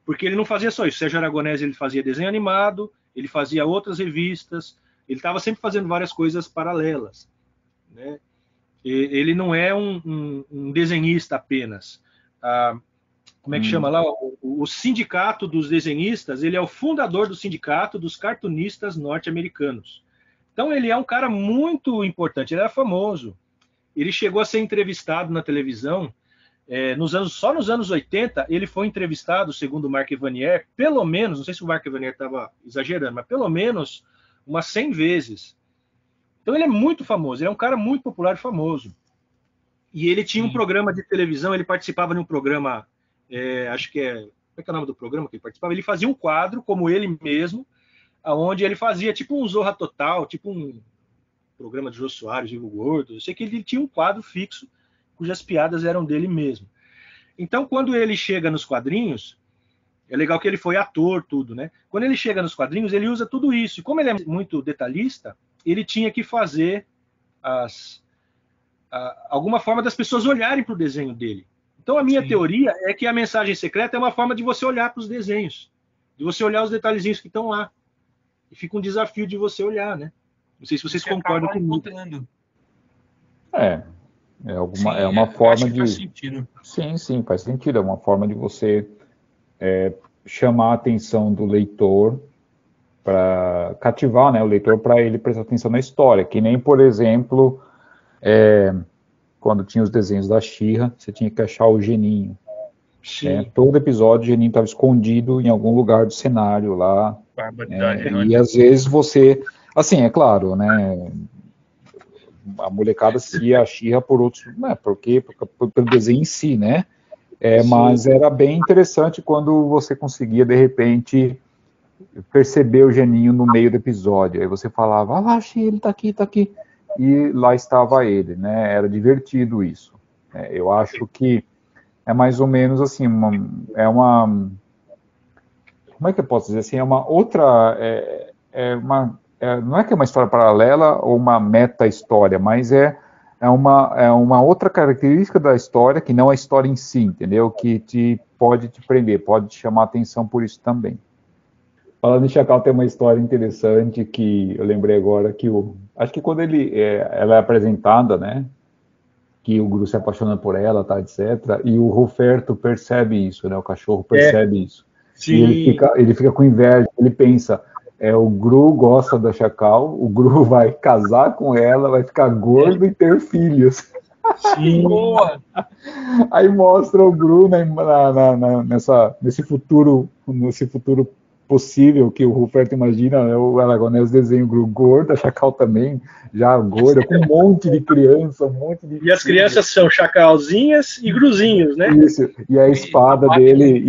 Porque ele não fazia só isso. O Sérgio Aragonés ele fazia desenho animado, ele fazia outras revistas, ele estava sempre fazendo várias coisas paralelas, né? Ele não é um desenhista apenas. Como é que chama lá? O sindicato dos desenhistas, ele é o fundador do sindicato dos cartunistas norte-americanos. Então ele é um cara muito importante, ele era famoso. Ele chegou a ser entrevistado na televisão, só nos anos 80, ele foi entrevistado, segundo o Mark Evanier, pelo menos, não sei se o Mark Evanier estava exagerando, mas pelo menos umas 100 vezes. Então ele é muito famoso, ele é um cara muito popular e famoso. E ele tinha um programa de televisão, ele participava de um programa, acho que como é que é o nome do programa que ele participava? Ele fazia um quadro, como ele mesmo, onde ele fazia tipo um Zorra Total, tipo um programa de Jô Soares, Vivo Gordo. Eu sei que ele tinha um quadro fixo, cujas piadas eram dele mesmo. Então, quando ele chega nos quadrinhos, É legal que ele foi ator, tudo, né? Quando ele chega nos quadrinhos, ele usa tudo isso. E como ele é muito detalhista, ele tinha que fazer alguma forma das pessoas olharem para o desenho dele. Então a minha teoria é que a mensagem secreta é uma forma de você olhar para os desenhos, de você olhar os detalhezinhos que estão lá. E fica um desafio de você olhar, né? Não sei se vocês concordam comigo. É uma forma de... Faz sentido. Sim, faz sentido. É uma forma de você chamar a atenção do leitor, para cativar, né, o leitor para ele prestar atenção na história. Que nem, por exemplo, quando tinha os desenhos da She-Ra, você tinha que achar o Geninho. Todo episódio o Geninho estava escondido em algum lugar do cenário lá. E às vezes você... Assim, é claro, né... A molecada se a She-Ra por outros... pelo desenho em si, né? Mas era bem interessante quando você conseguia, de repente, perceber o Geninho no meio do episódio. Aí você falava, ah lá, She, ele tá aqui. E lá estava ele, né? Era divertido isso. Eu acho que é mais ou menos assim, como é que eu posso dizer assim? É uma outra... não é que é uma história paralela ou uma meta-história, mas é uma outra característica da história, que não é a história em si, entendeu? Que pode te prender, pode te chamar a atenção por isso também. Falando em Chacal, tem uma história interessante que eu lembrei agora, acho que quando ela é apresentada, né, que o Gru se apaixona por ela, tá, etc., e o Ruferto percebe isso, né, o cachorro percebe isso. Sim. E ele fica com inveja, ele pensa... o Gru gosta da Chacal, o Gru vai casar com ela, vai ficar gordo e ter filhos. Sim. Boa! Aí mostra o Gru nesse futuro possível que o Ruferto imagina, né, o Aragonés desenha o Gru gordo, a Chacal também, já gorda, com um monte de criança, E as crianças são chacalzinhas e gruzinhos, né? Isso, e a espada dele,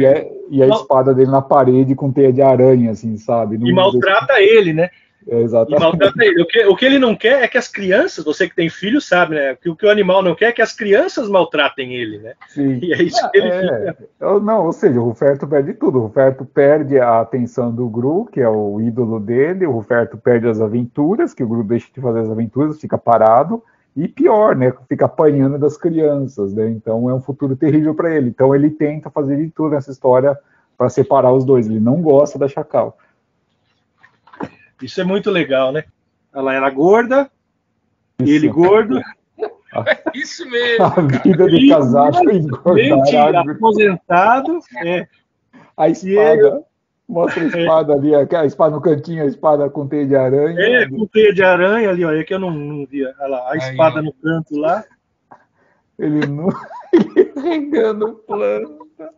e a espada dele na parede com teia de aranha, assim, sabe? E maltrata ele, né? Exatamente. E maltrata ele. O que ele não quer é que as crianças, você que tem filho sabe, né? Que o que o animal não quer é que as crianças maltratem ele, né? Sim. E é isso que ele fica. Ou seja, o Ruferto perde tudo. O Ruferto perde a atenção do Gru, que é o ídolo dele. O Ruferto perde as aventuras, que o Gru deixa de fazer as aventuras, fica parado. E pior, né? Fica apanhando das crianças, né? Então é um futuro terrível para ele. Então ele tenta fazer de tudo nessa história para separar os dois. Ele não gosta da Chacal. Isso é muito legal, né? Ela era gorda, ele gordo. Isso mesmo. A vida de casado engordar. Aposentado. A espada. Mostra a espada ali, a espada no cantinho, a espada com teia de aranha. Com teia de aranha ali, olha, que eu não via. Olha lá, a espada no canto lá. Ele regando planta.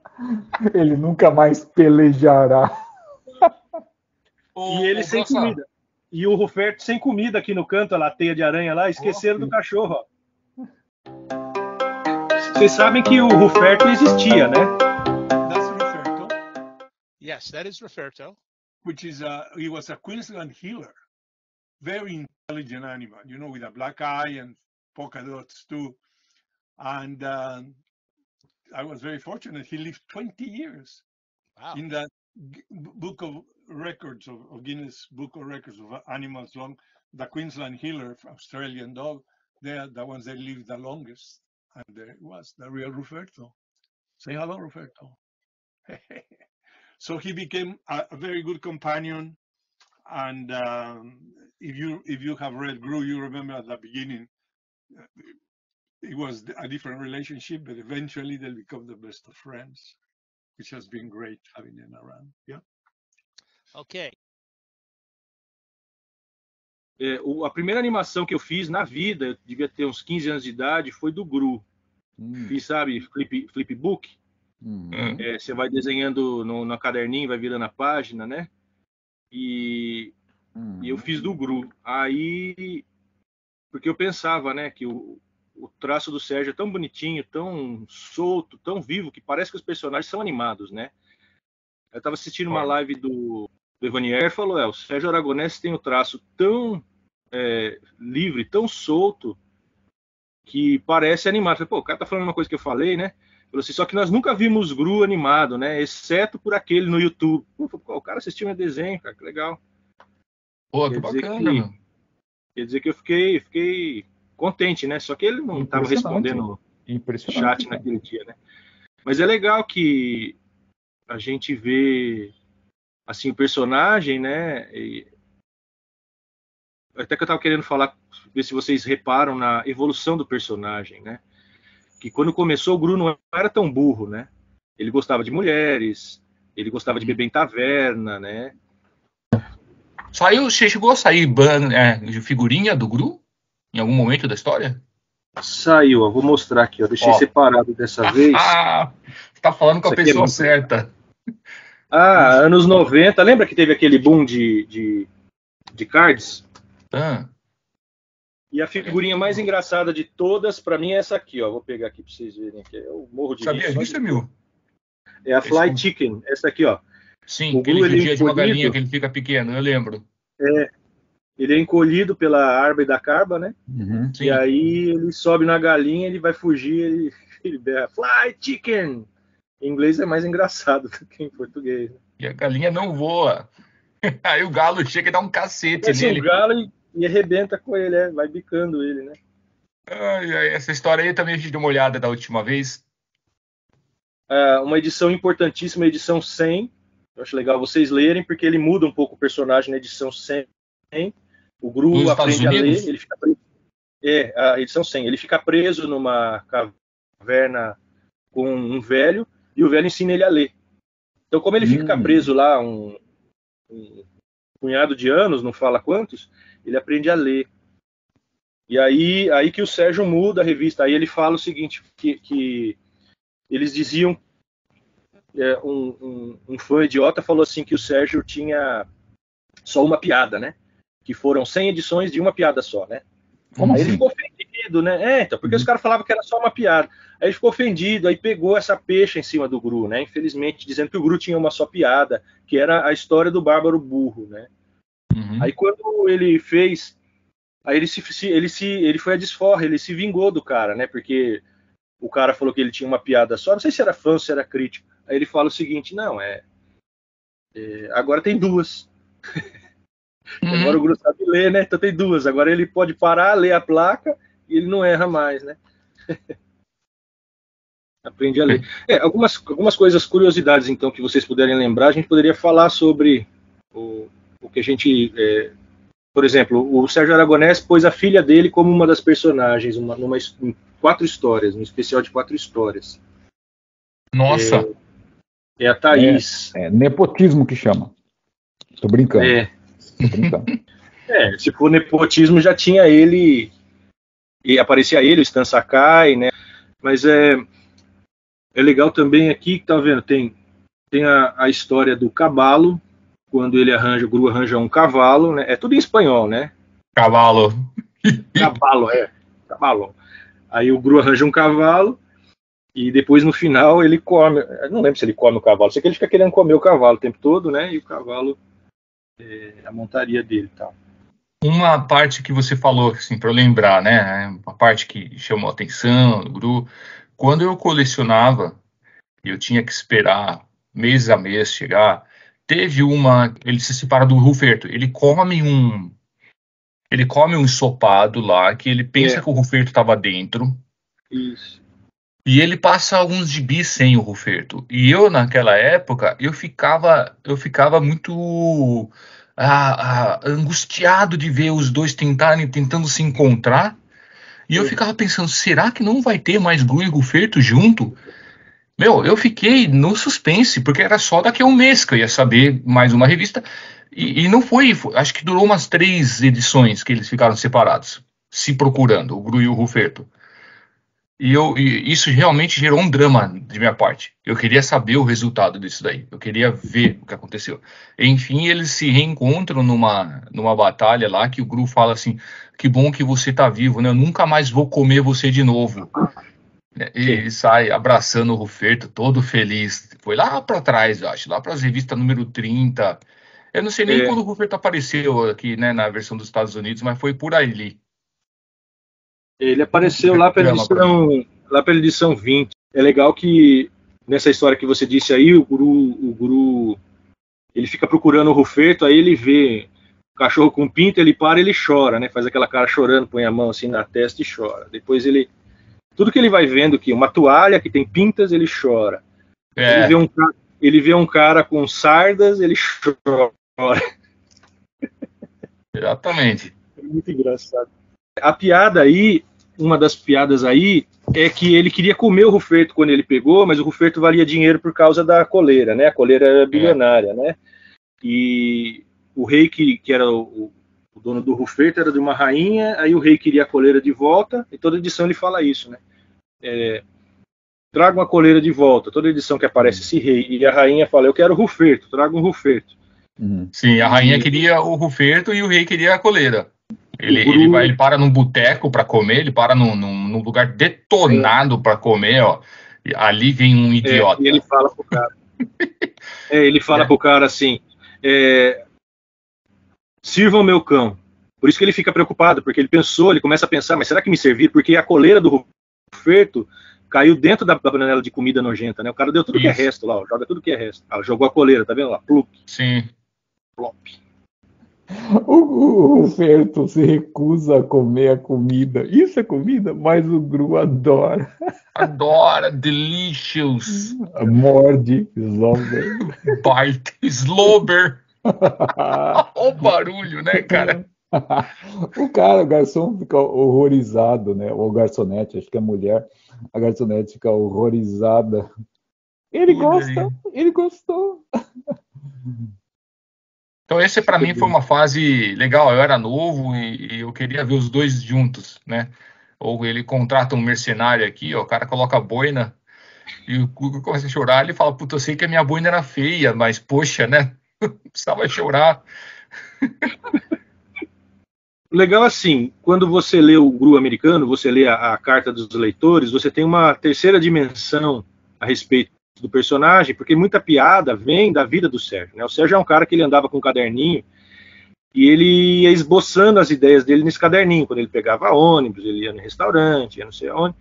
Ele nunca mais pelejará. E ele sem comida. E o Ruferto sem comida aqui no canto, olha lá, a teia de aranha lá, esqueceram do cachorro, ó. Vocês sabem que o Ruferto existia, né? That's Ruferto. Yes, that is Ruferto. Which is he was a Queensland healer, very intelligent animal, with a black eye and polka dots too. And I was very fortunate. He lived 20 years. Wow. In that book of records of Guinness Book of Records of Animals long, the Queensland healer, Australian dog, they are the ones that lived the longest. And there was the real Ruferto. Say hello, Ruferto. So he became a very good companion. And if you have read Gru, you remember at the beginning, it was a different relationship, but eventually they'll become the best of friends, which has been great having them around. Yeah. Okay. A primeira animação que eu fiz na vida, eu devia ter uns 15 anos de idade, foi do Gru. Fiz, sabe, flipbook. Você vai desenhando no caderninho, vai virando a página, né? E eu fiz do Gru. Aí, porque eu pensava, né, que o traço do Sérgio é tão bonitinho, tão solto, tão vivo, que parece que os personagens são animados, né? Eu estava assistindo uma live do Evanier e falou, o Sérgio Aragonés tem o traço tão livre, tão solto, que parece animado. Eu falei, o cara tá falando uma coisa que eu falei, né? Falou assim, só que nós nunca vimos Gru animado, né? Exceto por aquele no YouTube. Pô, o cara assistiu meu desenho, cara, que legal. Pô, que bacana, meu. Quer dizer que eu fiquei contente, né? Só que ele não estava respondendo chat naquele dia, né? Mas é legal que a gente vê assim o personagem, né? Até que eu estava querendo falar, ver se vocês reparam na evolução do personagem, né? Que quando começou o Gru não era tão burro, né? Ele gostava de mulheres, ele gostava de beber em taverna, né? Você chegou a sair de figurinha do Gru em algum momento da história? Saiu, eu vou mostrar aqui, ó. Deixei separado dessa vez. Você tá falando com a pessoa certa. Anos 90, lembra que teve aquele boom de cards? E a figurinha mais engraçada de todas, pra mim, é essa aqui, ó. Vou pegar aqui pra vocês verem aqui. Eu morro de Sabia disso, Emil? É a Fly Chicken, essa aqui, ó. Sim, aquele judia de uma galinha que ele fica pequeno, eu lembro. Ele é encolhido pela árvore da carba, né? Uhum, e aí ele sobe na galinha, ele vai fugir, ele berra, Fly Chicken! Em inglês é mais engraçado do que em português. Né? E a galinha não voa. Aí o galo chega e dá um cacete nele. O galo e arrebenta com ele, vai bicando ele, né? Essa história aí também a gente deu uma olhada da última vez. Uma edição importantíssima, a edição 100. Eu acho legal vocês lerem, porque ele muda um pouco o personagem na edição 100. O Gru aprende a ler, ele fica preso. A edição 100. Ele fica preso numa caverna com um velho, e o velho ensina ele a ler. Então, como ele fica preso lá um punhado de anos, não fala quantos, ele aprende a ler. E aí que o Sérgio muda a revista. Aí ele fala o seguinte, que eles diziam, um fã idiota falou assim que o Sérgio tinha só uma piada, né? Que foram 100 edições de uma piada só, né? Aí ele ficou ofendido, né? Então, porque os caras falavam que era só uma piada. Aí ele ficou ofendido, aí pegou essa peixa em cima do Gru, né? Infelizmente, dizendo que o Gru tinha uma só piada, que era a história do Bárbaro Burro, né? Aí quando ele fez, aí ele foi a desforra, ele se vingou do cara, né? Porque o cara falou que ele tinha uma piada só, não sei se era fã ou se era crítico. Aí ele fala o seguinte, não, agora tem duas. Agora o Gru sabe ler, né? Então tem duas. Agora ele pode parar, ler a placa e ele não erra mais, né? Aprende a ler. Algumas coisas, curiosidades, então, que vocês puderem lembrar, a gente poderia falar sobre o que a gente... por exemplo, o Sérgio Aragonés pôs a filha dele como uma das personagens, em 4 histórias, um especial de 4 histórias. Nossa! É a Thaís. Nepotismo que chama. Tô brincando. Se for nepotismo, já tinha ele, e aparecia ele, o Stan Sakai, né? Mas é legal também aqui, tá vendo? Tem a história do cavalo, quando o Gru arranja um cavalo, né? É tudo em espanhol, né? Cavalo. Cavalo. Aí o Gru arranja um cavalo, e depois no final ele come. Eu não lembro se ele come o cavalo, sei que ele fica querendo comer o cavalo o tempo todo, né? E o cavalo a montaria dele e tal. Uma parte que você falou, assim, para eu lembrar, né? Uma parte que chamou a atenção do Gru. Quando eu colecionava, eu tinha que esperar mês a mês chegar. Teve ele se separa do Ruferto. Ele come um ensopado lá, que ele pensa que o Ruferto estava dentro. Isso. E ele passa alguns gibis sem o Ruferto. E eu, naquela época, eu ficava muito angustiado de ver os dois tentando se encontrar. E eu ficava pensando, será que não vai ter mais Gru e Ruferto junto? Meu, eu fiquei no suspense, porque era só daqui a um mês que eu ia saber mais uma revista. E não foi, acho que durou umas 3 edições que eles ficaram separados, se procurando, o Gru e o Ruferto. E isso realmente gerou um drama de minha parte. Eu queria saber o resultado disso daí. Eu queria ver o que aconteceu. Enfim, eles se reencontram numa batalha lá, que o Gru fala assim, que bom que você tá vivo, né? Eu nunca mais vou comer você de novo. E sai abraçando o Ruferto, todo feliz. Foi lá para trás, eu acho, lá para as revistas número 30. Eu não sei nem quando o Ruferto apareceu aqui, né, na versão dos Estados Unidos, mas foi por ali. Ele apareceu lá pela edição 20. É legal que nessa história que você disse aí, o Gru ele fica procurando o Ruffetto, aí ele vê o cachorro com pinta, ele para, ele chora, né? Faz aquela cara chorando, põe a mão assim na testa e chora. Depois tudo que ele vai vendo, que uma toalha que tem pintas, ele chora. Ele vê um cara com sardas, ele chora. Exatamente. É muito engraçado. A piada aí, uma das piadas aí, é que ele queria comer o Ruffetto quando ele pegou, mas o Ruffetto valia dinheiro por causa da coleira, né? A coleira era bilionária, né? E o rei que era o dono do Ruffetto era de uma rainha, aí o rei queria a coleira de volta, e toda edição ele fala isso, né? Traga uma coleira de volta. Toda edição que aparece esse rei, e a rainha fala, eu quero o Ruffetto, traga um Ruffetto. Sim, a rainha queria o Ruffetto e o rei queria a coleira. Ele para num boteco para comer, ele para num lugar detonado para comer, ó. E ali vem um idiota. E ele fala pro cara. Ele fala pro cara assim: sirva o meu cão. Por isso que ele fica preocupado, porque ele começa a pensar, mas será que me servir? Porque a coleira do Ruffetto caiu dentro da panela de comida nojenta, né? O cara deu tudo que é resto lá, ó, joga tudo que é resto. Jogou a coleira, tá vendo lá? Pluk. Sim. Plop. O Ruffetto se recusa a comer a comida. Isso é comida, mas o Gru adora. Adora, delicious. Morde, slobber. Bite, slobber. Olha o barulho, né, cara? O garçom fica horrorizado, né? Ou garçonete, acho que é mulher. A garçonete fica horrorizada. Ele gostou. Então esse para mim foi uma fase legal, eu era novo e eu queria ver os dois juntos, né? Ou ele contrata um mercenário aqui, ó, o cara coloca a boina e o Guga começa a chorar, ele fala, puta, eu sei que a minha boina era feia, mas poxa, né? Precisava chorar. Legal assim, quando você lê o Gru americano, você lê a carta dos leitores, você tem uma terceira dimensão a respeito do personagem, porque muita piada vem da vida do Sérgio, né? O Sérgio é um cara que ele andava com um caderninho e ele ia esboçando as ideias dele nesse caderninho, quando ele pegava ônibus, ele ia no restaurante, ia não sei aonde,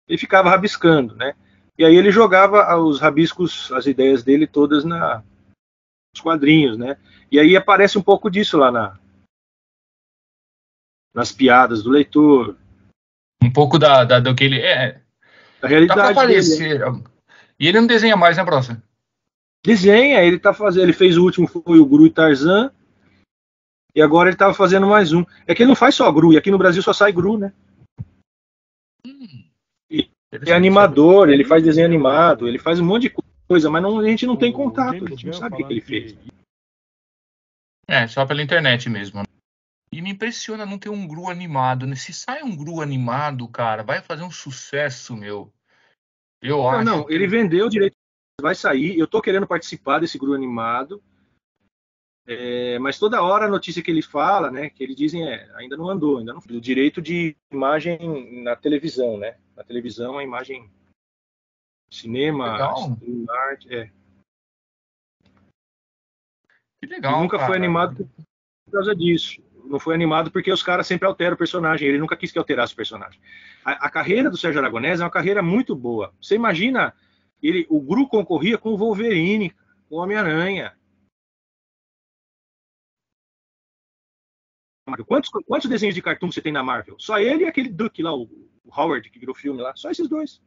ele ficava rabiscando, né? E aí ele jogava os rabiscos, as ideias dele todas nos quadrinhos, né? E aí aparece um pouco disso lá nas piadas do leitor. Um pouco do que ele é. Da realidade dá pra aparecer. Dele. E ele não desenha mais, né, próximo? Desenha, ele fez o último, foi o Gru e Tarzan, e agora ele tava fazendo mais um. É que ele não faz só Gru, e aqui no Brasil só sai Gru, né? Ele é animador, ele faz desenho animado, ele faz um monte de coisa, mas a gente não tem contato, a gente não sabe o que ele fez. Só pela internet mesmo. E me impressiona não ter um Gru animado, né? Se sai um Gru animado, cara, vai fazer um sucesso, meu. Eu acho. Não, ele vendeu o direito, vai sair. Eu tô querendo participar desse Gru animado, mas toda hora a notícia que ele fala, né, que eles dizem ainda não andou, o direito de imagem na televisão, né? Na televisão a imagem cinema, arte, Que legal. E nunca foi animado por causa disso. Não foi animado porque os caras sempre alteram o personagem. Ele nunca quis que alterasse o personagem. A carreira do Sérgio Aragonés é uma carreira muito boa. Você imagina, o Gru concorria com o Wolverine, com o Homem-Aranha. Quantos desenhos de cartoon você tem na Marvel? Só ele e aquele Duck lá, o Howard, que virou filme lá. Só esses dois.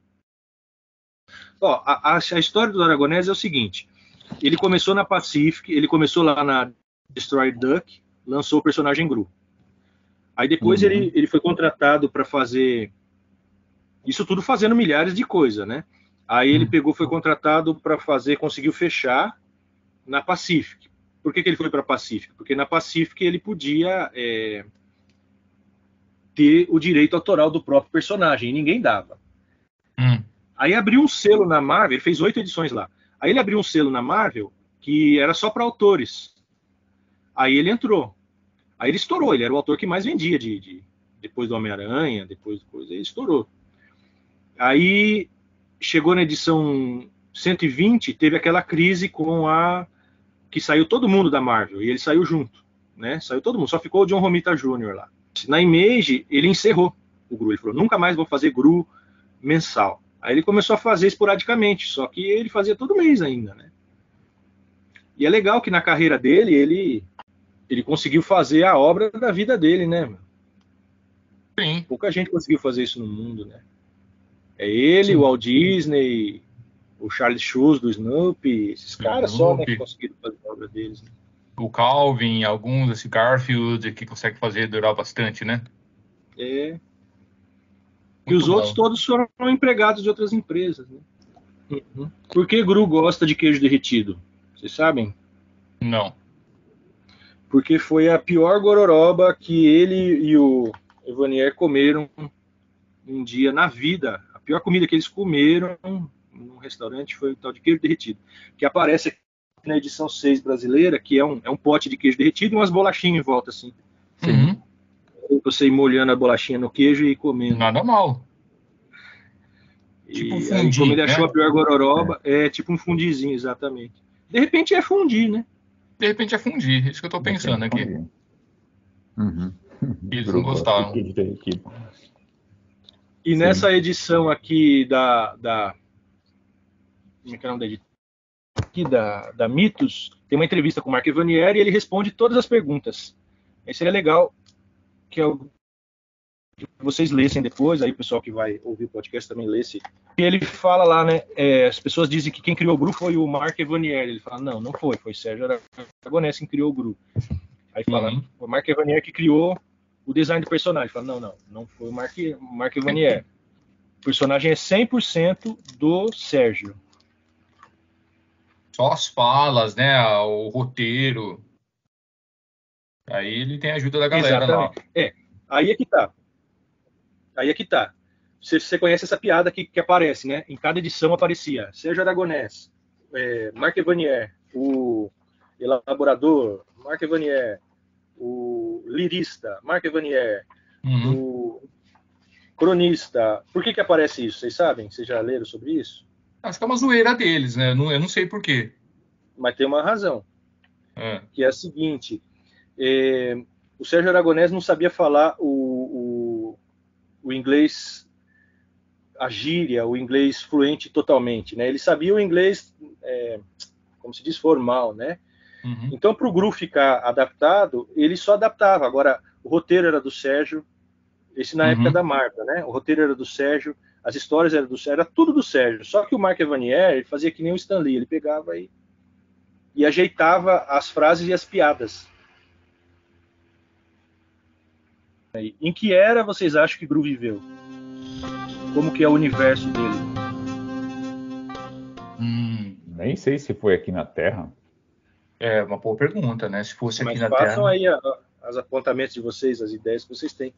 Ó, a história do Aragonés é o seguinte. Ele começou na Pacific, ele começou lá na Destroyer Duck, lançou o personagem Gru. Aí depois ele foi contratado para fazer isso tudo fazendo milhares de coisas, né? Aí ele foi contratado para conseguiu fechar na Pacific. Por que ele foi para a Pacific? Porque na Pacific ele podia ter o direito autoral do próprio personagem, e ninguém dava. Aí abriu um selo na Marvel, ele fez 8 edições lá. Aí ele abriu um selo na Marvel que era só para autores. Aí ele entrou. Aí ele estourou, ele era o autor que mais vendia depois do Homem-Aranha, depois de coisa, ele estourou. Aí chegou na edição 120, teve aquela crise que saiu todo mundo da Marvel, e ele saiu junto, né? Saiu todo mundo, só ficou o John Romita Jr. lá. Na Image, ele encerrou o Gru, ele falou, nunca mais vou fazer Gru mensal. Aí ele começou a fazer esporadicamente, só que ele fazia todo mês ainda, né? E é legal que na carreira dele, ele conseguiu fazer a obra da vida dele, né? Sim. Pouca gente conseguiu fazer isso no mundo, né? É ele, Sim. o Walt Disney, o Charles Schulz do Snoopy, esses caras só, né, que conseguiram fazer a obra deles. Né? O Calvin, alguns, esse Garfield, que consegue fazer durar bastante, né? É. E Muito os outros bom. todos foram empregados de outras empresas, né? Uhum. Por que Gru gosta de queijo derretido? Vocês sabem? Não. Porque foi a pior gororoba que ele e o Evanier comeram um dia na vida. A pior comida que eles comeram num restaurante foi o tal de queijo derretido, que aparece aqui na edição 6 brasileira, que é um pote de queijo derretido e umas bolachinhas em volta, assim. Uhum. Você ir molhando a bolachinha no queijo e comendo. Nada mal. E Tipo um aí, fundi, como ele né? achou a pior gororoba, é tipo um fundizinho, exatamente. De repente é fundi, né? De repente é fundir, isso que eu tô pensando aqui. Uhum. Eles não gostaram. E nessa edição aqui da como é que é o nome da edição? Aqui da Mitos, tem uma entrevista com o Mark Evanier e ele responde todas as perguntas. Isso é legal que vocês lessem depois, aí o pessoal que vai ouvir o podcast também lesse. E ele fala lá, né, as pessoas dizem que quem criou o Gru foi o Mark Evanier. Ele fala, não foi Sérgio Aragonés quem criou o Gru. Aí fala, o Mark Evanier que criou o design do personagem. Fala, não foi o Mark Evanier. O personagem é 100% do Sérgio. Só as falas, né? O roteiro. Aí ele tem a ajuda da galera. Exatamente. Lá. Aí é que tá. Você conhece essa piada que aparece, né? Em cada edição aparecia Sérgio Aragonés, Mark Evanier, o elaborador, Mark Evanier, o lirista, Mark Evanier, o cronista. Por que aparece isso? Vocês sabem? Vocês já leram sobre isso? Acho que é uma zoeira deles, né? Eu não sei por quê. Mas tem uma razão. Que é a seguinte: o Sérgio Aragonés não sabia falar o inglês, a gíria, o inglês fluente totalmente, né? Ele sabia o inglês, como se diz, formal, né? Uhum. Então, para o Gru ficar adaptado, ele só adaptava. Agora, o roteiro era do Sérgio, esse na época da Marta, né? O roteiro era do Sérgio, as histórias eram do Sérgio, era tudo do Sérgio. Só que o Mark Evanier, ele fazia que nem o Stan Lee, ele pegava e ajeitava as frases e as piadas. Em que era vocês acham que Gru viveu? Como que é o universo dele? Nem sei se foi aqui na Terra. É uma boa pergunta, né? Se fosse aqui na Terra. Mas façam aí os apontamentos de vocês, as ideias que vocês têm.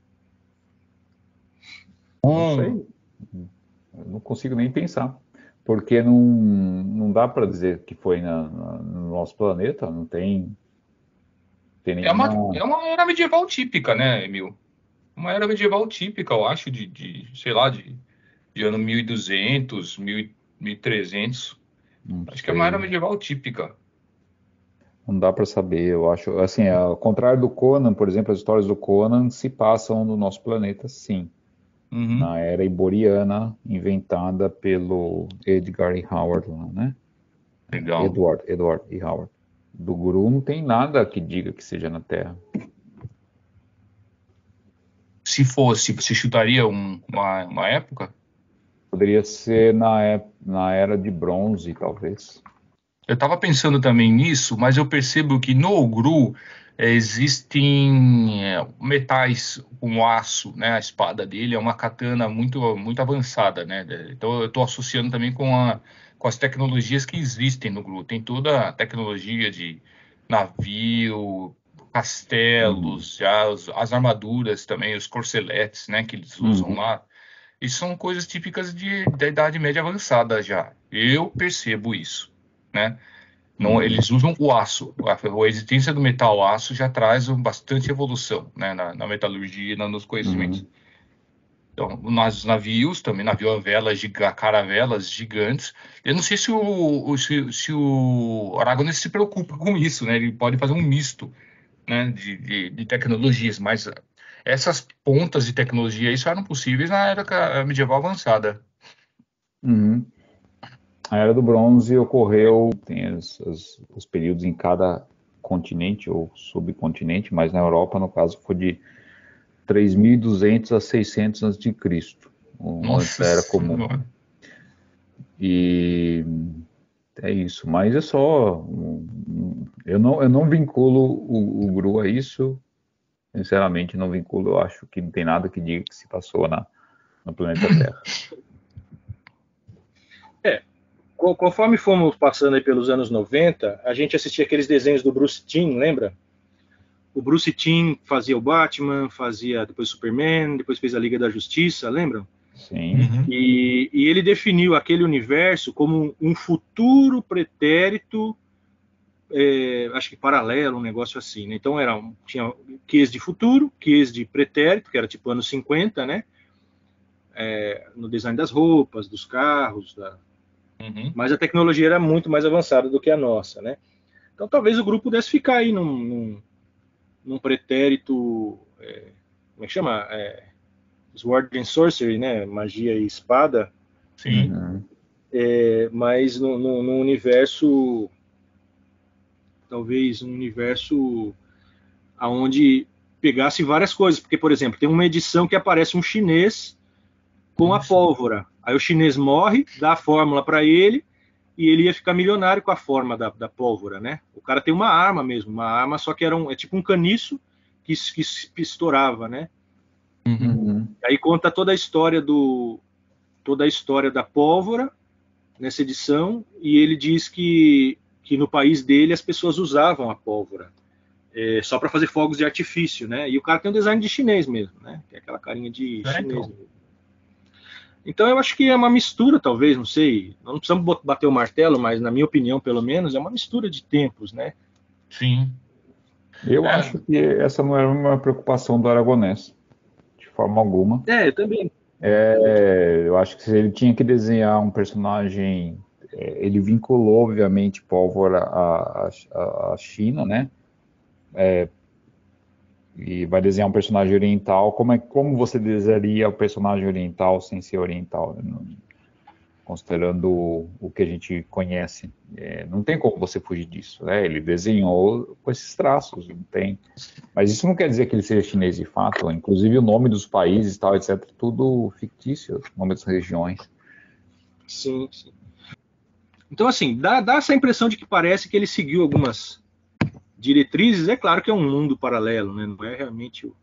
Não sei. Eu não consigo nem pensar. Porque não dá para dizer que foi no nosso planeta, não tem nenhuma... É uma era medieval típica, né, Emil? Uma era medieval típica, eu acho, sei lá, de ano 1200, 1300. Acho que é uma era medieval típica. Não dá para saber, eu acho. Assim, ao contrário do Conan, por exemplo, as histórias do Conan se passam no nosso planeta, sim. Uhum. Na era iboriana, inventada pelo Edgar E. Howard, né? Legal. Edward E. Howard. Do Gru não tem nada que diga que seja na Terra. Se fosse, você chutaria uma época? Poderia ser na era de bronze, talvez. Eu estava pensando também nisso, mas eu percebo que no Gru existem metais com aço, né? A espada dele é uma katana muito, muito avançada, né? Então eu estou associando também com as tecnologias que existem no Gru. Tem toda a tecnologia de navio, castelos, as armaduras também, os corseletes, né? Que eles usam lá. Isso são coisas típicas da Idade Média avançada já. Eu percebo isso, né? Não, eles usam o aço. A existência do metal aço já traz bastante evolução, né? Na metalurgia e nos conhecimentos. Então, nos navios também, navio a velas, caravelas gigantes. Eu não sei se o Aragonés se preocupa com isso, né? Ele pode fazer um misto, né, de tecnologias, mas essas pontas de tecnologia aí só eram possíveis na era medieval avançada. Uhum. A Era do Bronze ocorreu, tem os períodos em cada continente ou subcontinente, mas na Europa, no caso, foi de 3.200 a 600 a.C., antes Nossa da Era Comum. Senhora. E é isso, mas é só. Eu não vinculo o GRU a isso, sinceramente, não vinculo. Eu acho que não tem nada que diga que se passou no planeta Terra. Conforme fomos passando aí pelos anos 90, a gente assistia aqueles desenhos do Bruce Timm, lembra? O Bruce Timm fazia o Batman, fazia depois o Superman, depois fez a Liga da Justiça, lembram? Sim. Uhum. E ele definiu aquele universo como um futuro pretérito, acho que paralelo, um negócio assim, né? Então tinha QEs de futuro, QEs de pretérito, que era tipo anos 50, né? No design das roupas, dos carros, Uhum. mas a tecnologia era muito mais avançada do que a nossa, né? Então talvez o grupo pudesse ficar aí num pretérito, como é que chama? Sword and Sorcery, né? Magia e espada, Sim. Uhum. mas num universo, talvez um universo aonde pegasse várias coisas, porque, por exemplo, tem uma edição que aparece um chinês com a Isso. pólvora, aí o chinês morre, dá a fórmula para ele, e ele ia ficar milionário com a forma da pólvora, né? O cara tem uma arma mesmo, uma arma, só que é tipo um caniço que estourava, né? Uhum. Uhum. Aí conta toda a história da pólvora nessa edição, e ele diz que no país dele as pessoas usavam a pólvora só para fazer fogos de artifício, né? E o cara tem um design de chinês mesmo, né? Tem aquela carinha de chinês Então. mesmo. Então eu acho que é uma mistura, talvez, não sei. Não precisamos bater o martelo, mas na minha opinião, pelo menos, é uma mistura de tempos, né? Sim. Eu acho que essa não era uma preocupação do Aragonés, de forma alguma. Eu também. Eu acho que se ele tinha que desenhar um personagem, ele vinculou, obviamente, pólvora à China, né? E vai desenhar um personagem oriental. Como você desenharia o personagem oriental sem ser oriental, né? Considerando o que a gente conhece? Não tem como você fugir disso, né? Ele desenhou com esses traços, não tem. Mas isso não quer dizer que ele seja chinês de fato. Inclusive o nome dos países, tal, etc., tudo fictício, o nome das regiões. Sim, sim. Então, assim, dá essa impressão de que parece que ele seguiu algumas diretrizes. É claro que é um mundo paralelo, né? Não é realmente o.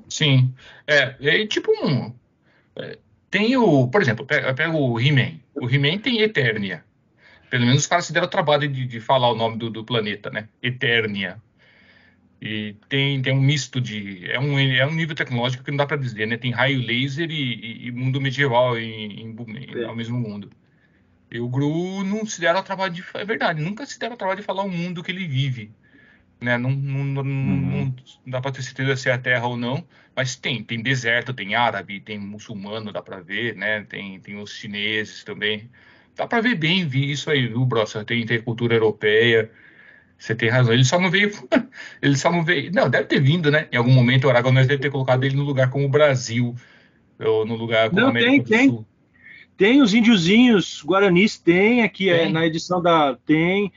Sim. Tipo tem por exemplo, pega o He-Man. O He-Man tem Eternia. Pelo menos os caras se deram o trabalho de falar o nome do planeta, né? Eternia. E tem um misto é um nível tecnológico que não dá para dizer, né? Tem raio laser e mundo medieval ao mesmo mundo. E o Gru não se deram o trabalho é verdade, nunca se deram o trabalho de falar o mundo que ele vive, né? Não dá para ter certeza se é a Terra ou não, mas tem deserto, tem árabe, tem muçulmano, dá para ver, né? Tem os chineses também. Dá para ver bem isso aí, viu, Brossa? Tem cultura europeia. Você tem razão. Ele só não veio. Ele só não veio. Não, deve ter vindo, né? Em algum momento o Aragonés deve ter colocado ele no lugar como o Brasil, ou no lugar como a Não, América do Sul. Tem os índiozinhos guaranis, tem aqui Tem. na edição da. Tem.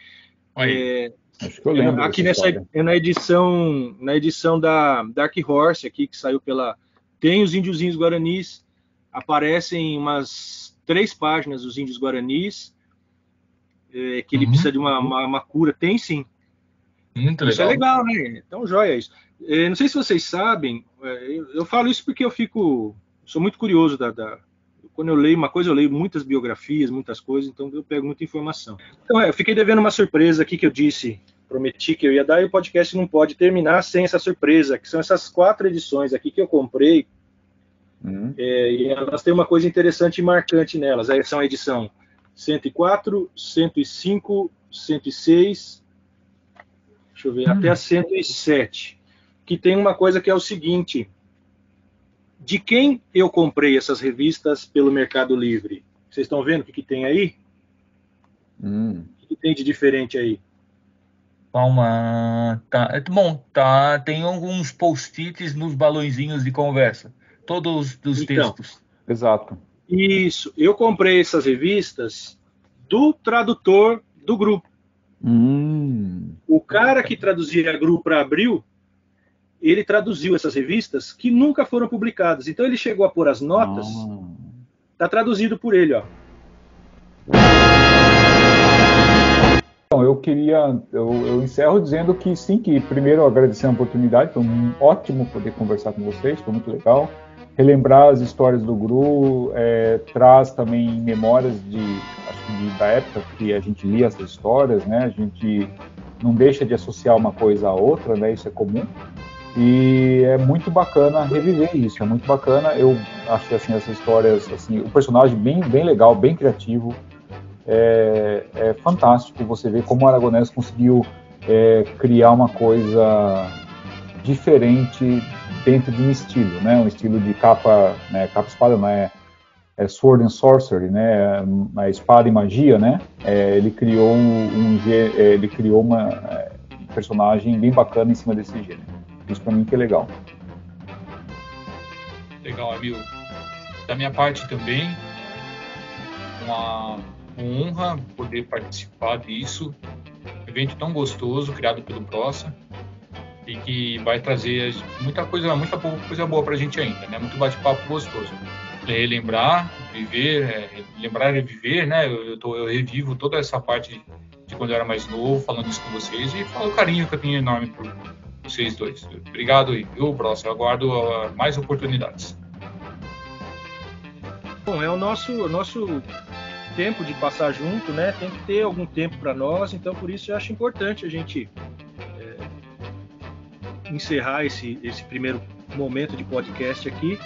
Aí. Acho que eu lembro Aqui dessa história. na edição da Dark Horse, aqui, que saiu pela. Tem os índiozinhos guaranis. Aparecem umas 3 páginas dos índios guaranis. Que ele precisa de uma cura. Tem sim. Muito Isso legal. é legal, né? Então, joia isso. Não sei se vocês sabem, eu falo isso porque eu sou muito curioso quando eu leio uma coisa, eu leio muitas biografias, muitas coisas, então eu pego muita informação. Então, eu fiquei devendo uma surpresa aqui que eu prometi que eu ia dar, e o podcast não pode terminar sem essa surpresa, que são essas 4 edições aqui que eu comprei, e elas têm uma coisa interessante e marcante nelas. São a edição 104, 105, 106, deixa eu ver, até a 107, que tem uma coisa que é o seguinte: de quem eu comprei essas revistas pelo Mercado Livre? Vocês estão vendo o que tem aí? O que tem de diferente aí? Calma. Tá. Bom, tá. Tem alguns post-its nos balõezinhos de conversa. Todos os Então, textos. Exato. Isso. Eu comprei essas revistas do tradutor do grupo. O cara que traduzia a GRU para Abril, ele traduziu essas revistas que nunca foram publicadas. Então ele chegou a pôr as notas. Está traduzido por ele, ó. Então, eu encerro dizendo que sim, que primeiro agradecer a oportunidade, foi ótimo poder conversar com vocês, foi muito legal. Relembrar as histórias do GRU, traz também memórias da época que a gente lia essas histórias, né? A gente não deixa de associar uma coisa à outra, né? Isso é comum. E é muito bacana reviver isso, é muito bacana. Eu achei assim, essas histórias, assim, o personagem bem legal, bem criativo. É fantástico você ver como o Aragonés conseguiu criar uma coisa diferente dentro de um estilo, né? Um estilo de capa, né? Capa-espada não é Sword and Sorcery, né? A espada e magia, né? Ele criou um personagem bem bacana em cima desse gênero. Isso para mim que é legal. Legal, amigo. Da minha parte também, uma honra poder participar disso. Um evento tão gostoso, criado pelo Prosa, e que vai trazer muita coisa boa pra gente ainda, né? Muito bate-papo gostoso. Relembrar, viver, lembrar e viver, né? Eu revivo toda essa parte de quando eu era mais novo, falando isso com vocês, e falo o carinho que eu tenho enorme por vocês dois. Obrigado aí, viu, Prosa? Eu aguardo mais oportunidades. Bom, é o nosso tempo de passar junto, né? Tem que ter algum tempo para nós, então por isso eu acho importante a gente encerrar esse primeiro momento de podcast aqui,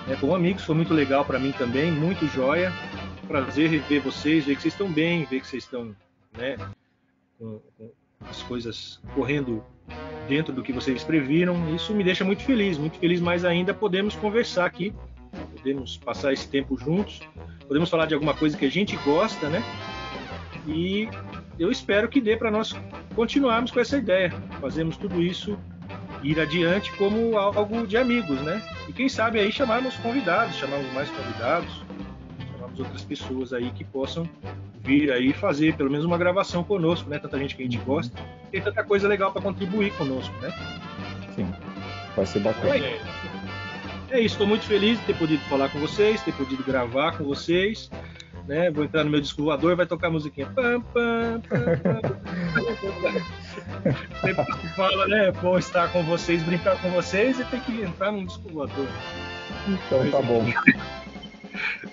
né, como amigos. Foi muito legal para mim também, muito joia. Prazer rever vocês, ver que vocês estão bem, ver que vocês estão, né, com as coisas correndo dentro do que vocês previram. Isso me deixa muito feliz mais ainda podemos conversar aqui, podemos passar esse tempo juntos, podemos falar de alguma coisa que a gente gosta, né? E eu espero que dê para nós continuarmos com essa ideia, fazermos tudo isso ir adiante como algo de amigos, né? E quem sabe aí chamarmos mais convidados, chamarmos outras pessoas aí que possam vir aí fazer pelo menos uma gravação conosco, né? Tanta gente que a gente gosta, tem tanta coisa legal para contribuir conosco, né? Sim, vai ser bacana. É isso, estou muito feliz de ter podido falar com vocês, ter podido gravar com vocês, né? Vou entrar no meu disco voador, vai tocar a musiquinha. Pam, pam, pam, pam. Sempre que fala, né? É bom estar com vocês, brincar com vocês e tem que entrar num disco voador. Então tá bom.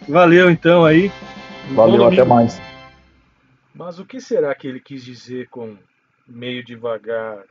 Valeu então aí. Valeu, até mais. Mas o que será que ele quis dizer com meio devagar?